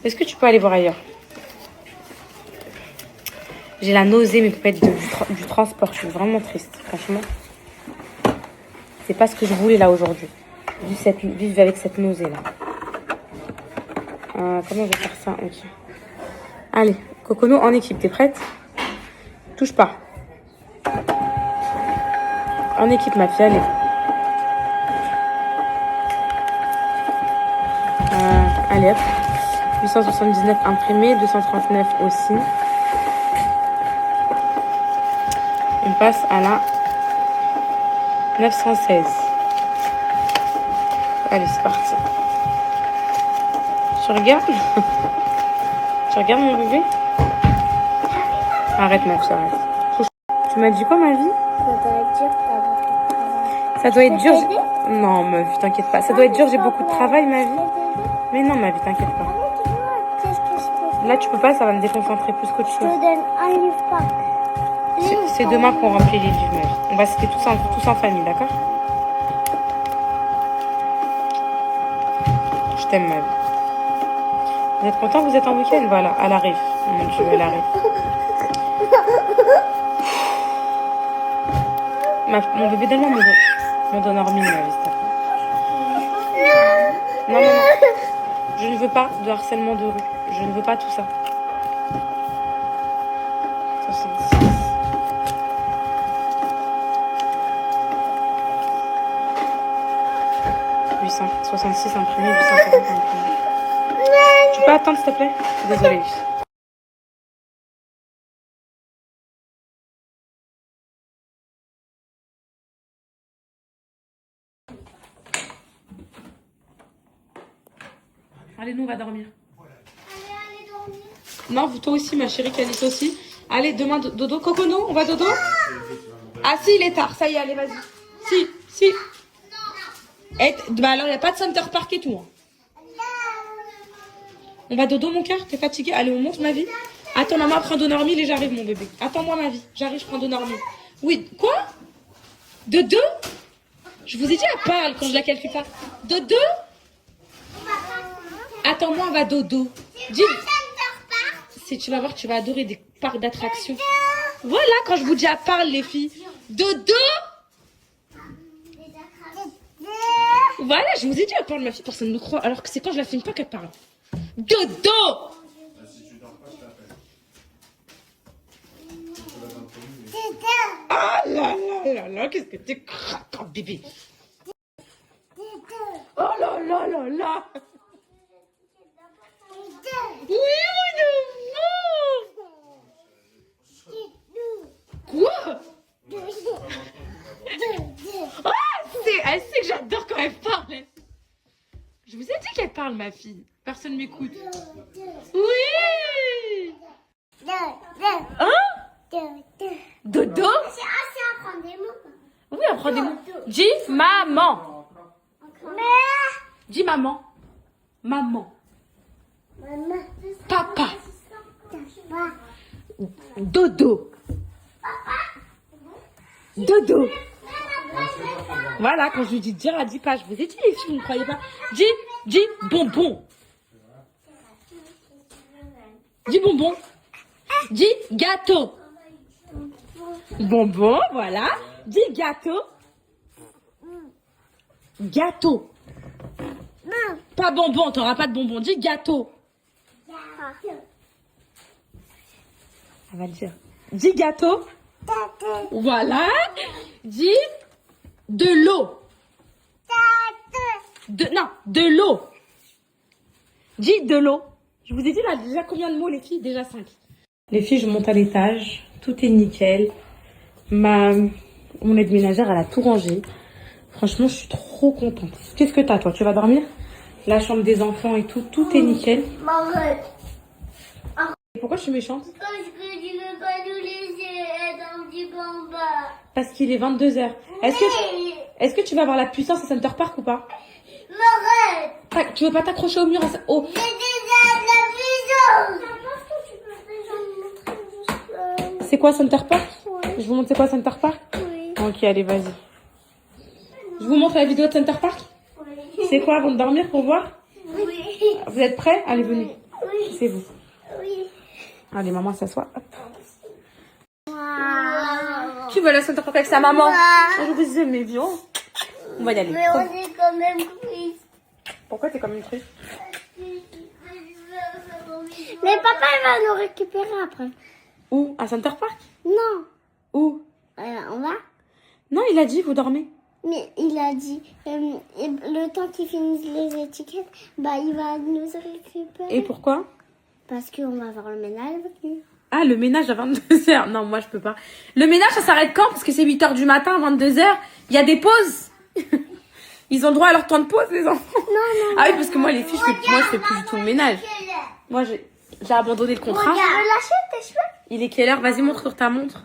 Est-ce que tu peux aller voir ailleurs? J'ai la nausée, mes poupettes, du transport. Je suis vraiment triste, franchement. C'est pas ce que je voulais là aujourd'hui. Vivre avec cette nausée là. Comment je vais faire ça? Ok. Allez, Cocono en équipe, t'es prête? Touche pas. En équipe, ma fille, allez. Allez hop. 879 imprimé, 239 aussi. On passe à la 916. Allez, c'est parti. Tu regardes? Tu regardes mon bébé? Arrête, ma fille, arrête. Tu m'as dit quoi, ma vie? Ça doit être dur, t'as beaucoup de travail. Ça doit être dur. t'aider? Non, ma vie, t'inquiète pas. Ça doit être dur, j'ai beaucoup de travail, ma vie. Mais non, ma vie, t'inquiète pas. Qu'est-ce que je peux faire? Là, tu peux pas, ça va me déconcentrer plus qu'autre Je te chose. donne un livre par. C'est demain qu'on remplit les livres, ma vie. On va se faire tous en famille, d'accord? Je t'aime, ma vie. Vous êtes content? Vous êtes en week-end? Voilà, elle arrive. Mon Dieu, elle arrive. Mon bébé, donne-moi mon Donormine, ma vie, s'il te plaît. Non, non, non. Je ne veux pas de harcèlement de rue. Je ne veux pas tout ça. 66. « 66 imprimé, 840 imprimé. Tu peux attendre, s'il te plaît? Désolée. Allez, nous, on va dormir. Allez dormir. Non, vous, toi aussi, ma chérie, Calice aussi. Allez, demain, dodo. Cocono, on va dodo? Ah, si, il est tard. Ça y est, allez, vas-y. Si. Et, bah alors, il n'y a pas de Center Park et tout. Hein. On va dodo, mon cœur? T'es fatigué? Allez, on monte, ma vie. Attends, maman, prends Donormil et j'arrive, mon bébé. Attends-moi, ma vie. J'arrive, je prends Donormil. Oui, quoi? De 2? Je vous ai dit, elle parle quand je la calcule pas. De 2? Attends-moi, on va dodo. Dis. Si tu vas voir, tu vas adorer des parcs d'attractions. Voilà, quand je vous dis, elle parle, les filles. Dodo? Voilà, je vous ai dit, elle parle, ma fille, personne ne me croit. Alors que c'est quand je la filme pas qu'elle parle. Dodo! Ah là là là là, qu'est-ce que t'es craquant, bébé. Oh là là là là. Oui, quoi? Ah, elle sait que j'adore quand elle parle. Je vous ai dit qu'elle parle, ma fille. Personne m'écoute. Oui. Hein? Dodo? C'est assez à prendre des mots. Oui, apprends des mots. Dis maman. Dis maman. Maman. Maman. Papa. Dodo. Dodo. Voilà, quand je lui dis dire, elle dit pas. Je vous ai dit, les filles, vous ne croyez pas. Dis bonbon. Dis bonbon. Dis gâteau. Bonbon, voilà. Dis gâteau. Gâteau. Pas bonbon, t'auras pas de bonbon. Dis gâteau. Elle va le dire. Dis gâteau. Voilà. Dis de l'eau. De l'eau. Dis de l'eau. Je vous ai dit là déjà combien de mots, les filles? Déjà 5. Les filles, je monte à l'étage. Tout est nickel. Mon aide ménagère, elle a tout rangé. Franchement, je suis trop contente. Qu'est-ce que t'as, toi? Tu vas dormir? La chambre des enfants et tout, tout est nickel. Arrête. Pourquoi je suis méchante? Parce que tu veux pas nous laisser être un petit combat. Parce qu'il est 22h. Est-ce que tu vas avoir la puissance à Center Park ou pas? M'arrête. Tu veux pas t'accrocher au mur au... J'ai déjà de la puissance. Parce que tu peux déjà me montrer juste. C'est quoi Center Park? Ouais. Je vous montre c'est quoi Center Park? Oui. Ok, allez, vas-y. Je vous montre la vidéo de Center Park? Oui. C'est quoi avant de dormir pour voir? Oui. Vous êtes prêts? Allez, venez. Oui. C'est vous. Oui. Allez, maman s'assoit. Hop. Wow. Qui veut aller à Center Park avec sa maman? Je vous aime, mes vieux. On va y aller. Mais on est quand même triste. Pourquoi t'es comme une triste? Mais papa, il va nous récupérer après. Où? À Center Park? Non. Où? On va. Non, il a dit, vous dormez. Mais il a dit, le temps qu'il finisse les étiquettes, bah il va nous récupérer. Et pourquoi? Parce qu'on va voir le ménage avec lui. Ah, le ménage à 22h. Non, moi, je peux pas. Le ménage, ça s'arrête quand? Parce que c'est 8h du matin, 22h. Il y a des pauses. Ils ont droit à leur temps de pause, les enfants. Non. Ah oui, parce que moi, les filles, je fais plus du tout le ménage. Moi, j'ai abandonné le contrat. Regarde, lâcher tes cheveux. Il est quelle heure? Vas-y, montre sur ta montre.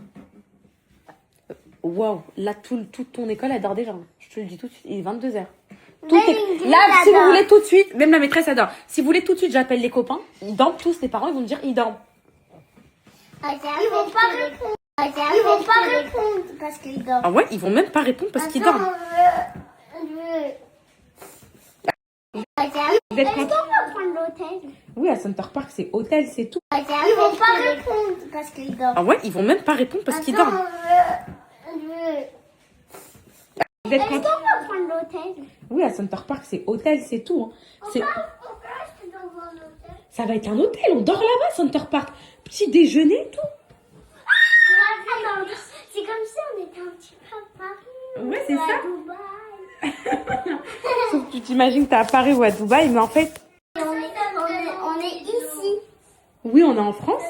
Waouh, là, toute ton école, elle dort déjà. Je te le dis tout de suite, il est 22h. Là, si vous voulez tout de suite, même la maîtresse adore. Si vous voulez tout de suite, j'appelle les copains. Ils dorment tous, les parents, ils vont me dire, ils dorment. Ils vont pas répondre. Ils vont pas répondre parce qu'ils dorment. Ah ouais, ils vont même pas répondre parce qu'ils dorment. Vous êtes Est-ce qu'on va prendre l'hôtel? Oui, à Center Park, c'est hôtel, c'est tout. Ils vont pas répondre parce qu'ils dorment. Ah ouais, ils vont même pas répondre parce qu'ils dorment. Vous êtes Est-ce qu'on va prendre l'hôtel? Oui, à Center Park, c'est hôtel, c'est tout. Hein. C'est... Ça va être un hôtel, on dort là-bas, Center Park. Petit déjeuner, tout. C'est comme si on était un petit peu à Paris. Ouais, c'est ou à ça. Dubaï. Sauf que tu t'imagines que t'es à Paris ou à Dubaï, mais en fait... On est ici. Oui, on est en France.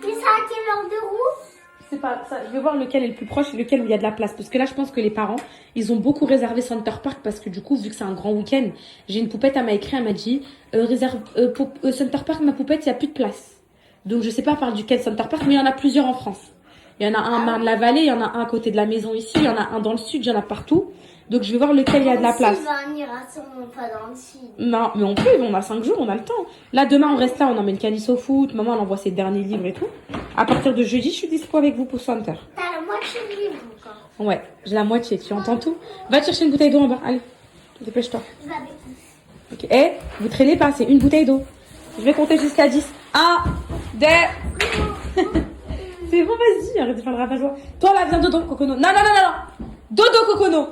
Mais ça a quelle heure de route? C'est pas ça. Je vais voir lequel est le plus proche et lequel où il y a de la place. Parce que là, je pense que les parents, ils ont beaucoup réservé Center Park parce que du coup, vu que c'est un grand week-end, j'ai une poupette, elle m'a écrit, elle m'a dit Center Park, ma poupette, il n'y a plus de place. Donc, je sais pas par duquel Center Park, mais il y en a plusieurs en France. Il y en a un à Marne-la-Vallée, il y en a un à côté de la maison ici, il y en a un dans le sud, il y en a partout. Donc, je vais voir lequel il y a de la place. On ira sûrement pas dans le sud. Non, mais on peut, on a 5 jours, on a le temps. Là, demain, on reste là, on emmène Calice au foot, maman, elle envoie ses derniers livres et tout. À partir de jeudi, je suis dispo avec vous pour Center. T'as la moitié de livre encore. Ouais, j'ai la moitié, tu entends tout? Va te chercher une bouteille d'eau en bas, allez, dépêche-toi. Je vais avec vous. Ok, eh, vous traînez pas, c'est une bouteille d'eau. Je vais compter jusqu'à 10. 1, 2... C'est bon, vas-y, arrête de faire le rabat-joie. Toi, là, viens dodo, Cocono. Non, non, non, non, non. Dodo, Cocono.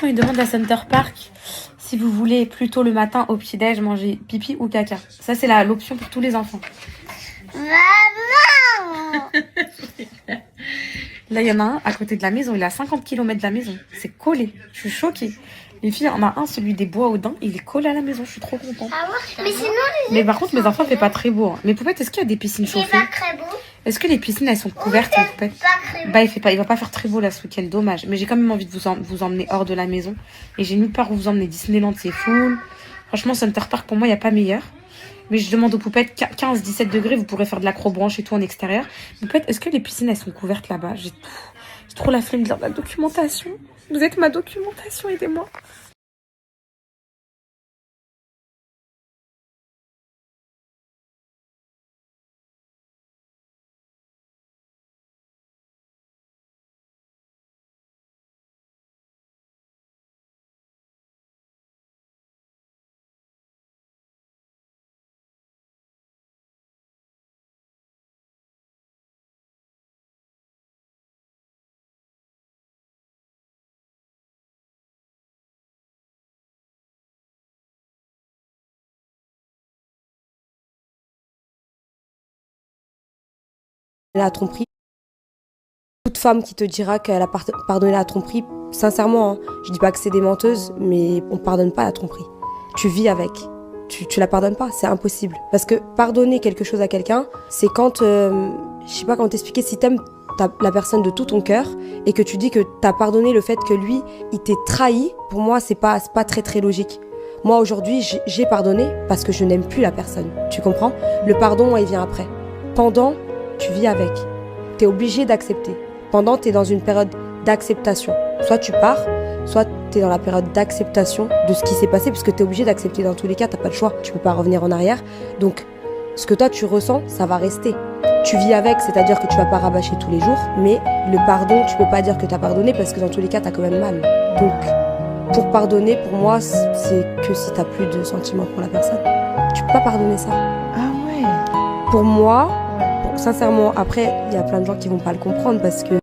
Il demande à Center Park si vous voulez plutôt le matin au petit-déj manger pipi ou caca. Ça, c'est l'option pour tous les enfants. Maman. Là, il y en a un à côté de la maison. Il est à 50 km de la maison. C'est collé. Je suis choquée. Les filles, on a un, celui des bois Audin. Il est collé à la maison. Je suis trop contente. Ah ouais. Mais sinon, Mais par contre, mes enfants, c'est pas très beau. Hein. Mais poupette, est-ce qu'il y a des piscines c'est chauffées? pas très beau. Est-ce que les piscines, elles sont couvertes, en poupette? Pas très beau. Bah, il va pas faire très beau là ce week-end, dommage. Mais j'ai quand même envie de vous emmener hors de la maison. Et j'ai nulle part où vous emmener. Disneyland, c'est full. Franchement, Center Park, pour moi, il n'y a pas meilleur. Mais je demande aux poupettes 15-17 degrés, vous pourrez faire de l'acrobranche et tout en extérieur. Poupette, est-ce que les piscines, elles sont couvertes là-bas? J'ai trop la flemme de lire la documentation. Vous êtes ma documentation, aidez-moi. La tromperie. Toute femme qui te dira qu'elle a pardonné la tromperie, sincèrement, hein, je dis pas que c'est des menteuses, mais on pardonne pas la tromperie. Tu vis avec. Tu la pardonnes pas, c'est impossible. Parce que pardonner quelque chose à quelqu'un, c'est quand, je sais pas comment t'expliquer, si t'aimes la personne de tout ton cœur et que tu dis que t'as pardonné le fait que lui, il t'ait trahi, pour moi, c'est pas très très logique. Moi, aujourd'hui, j'ai pardonné parce que je n'aime plus la personne. Tu comprends? Le pardon, moi, il vient après. Pendant, tu vis avec. T'es obligé d'accepter. Pendant, t'es dans une période d'acceptation. Soit tu pars, soit t'es dans la période d'acceptation de ce qui s'est passé, parce que t'es obligé d'accepter dans tous les cas, t'as pas le choix. Tu peux pas revenir en arrière. Donc, ce que toi, tu ressens, ça va rester. Tu vis avec, c'est-à-dire que tu vas pas rabâcher tous les jours, mais le pardon, tu peux pas dire que t'as pardonné, parce que dans tous les cas, t'as quand même mal. Donc, pour pardonner, pour moi, c'est que si t'as plus de sentiments pour la personne. Tu peux pas pardonner ça. Ah ouais. Pour moi, sincèrement, après, il y a plein de gens qui vont pas le comprendre parce que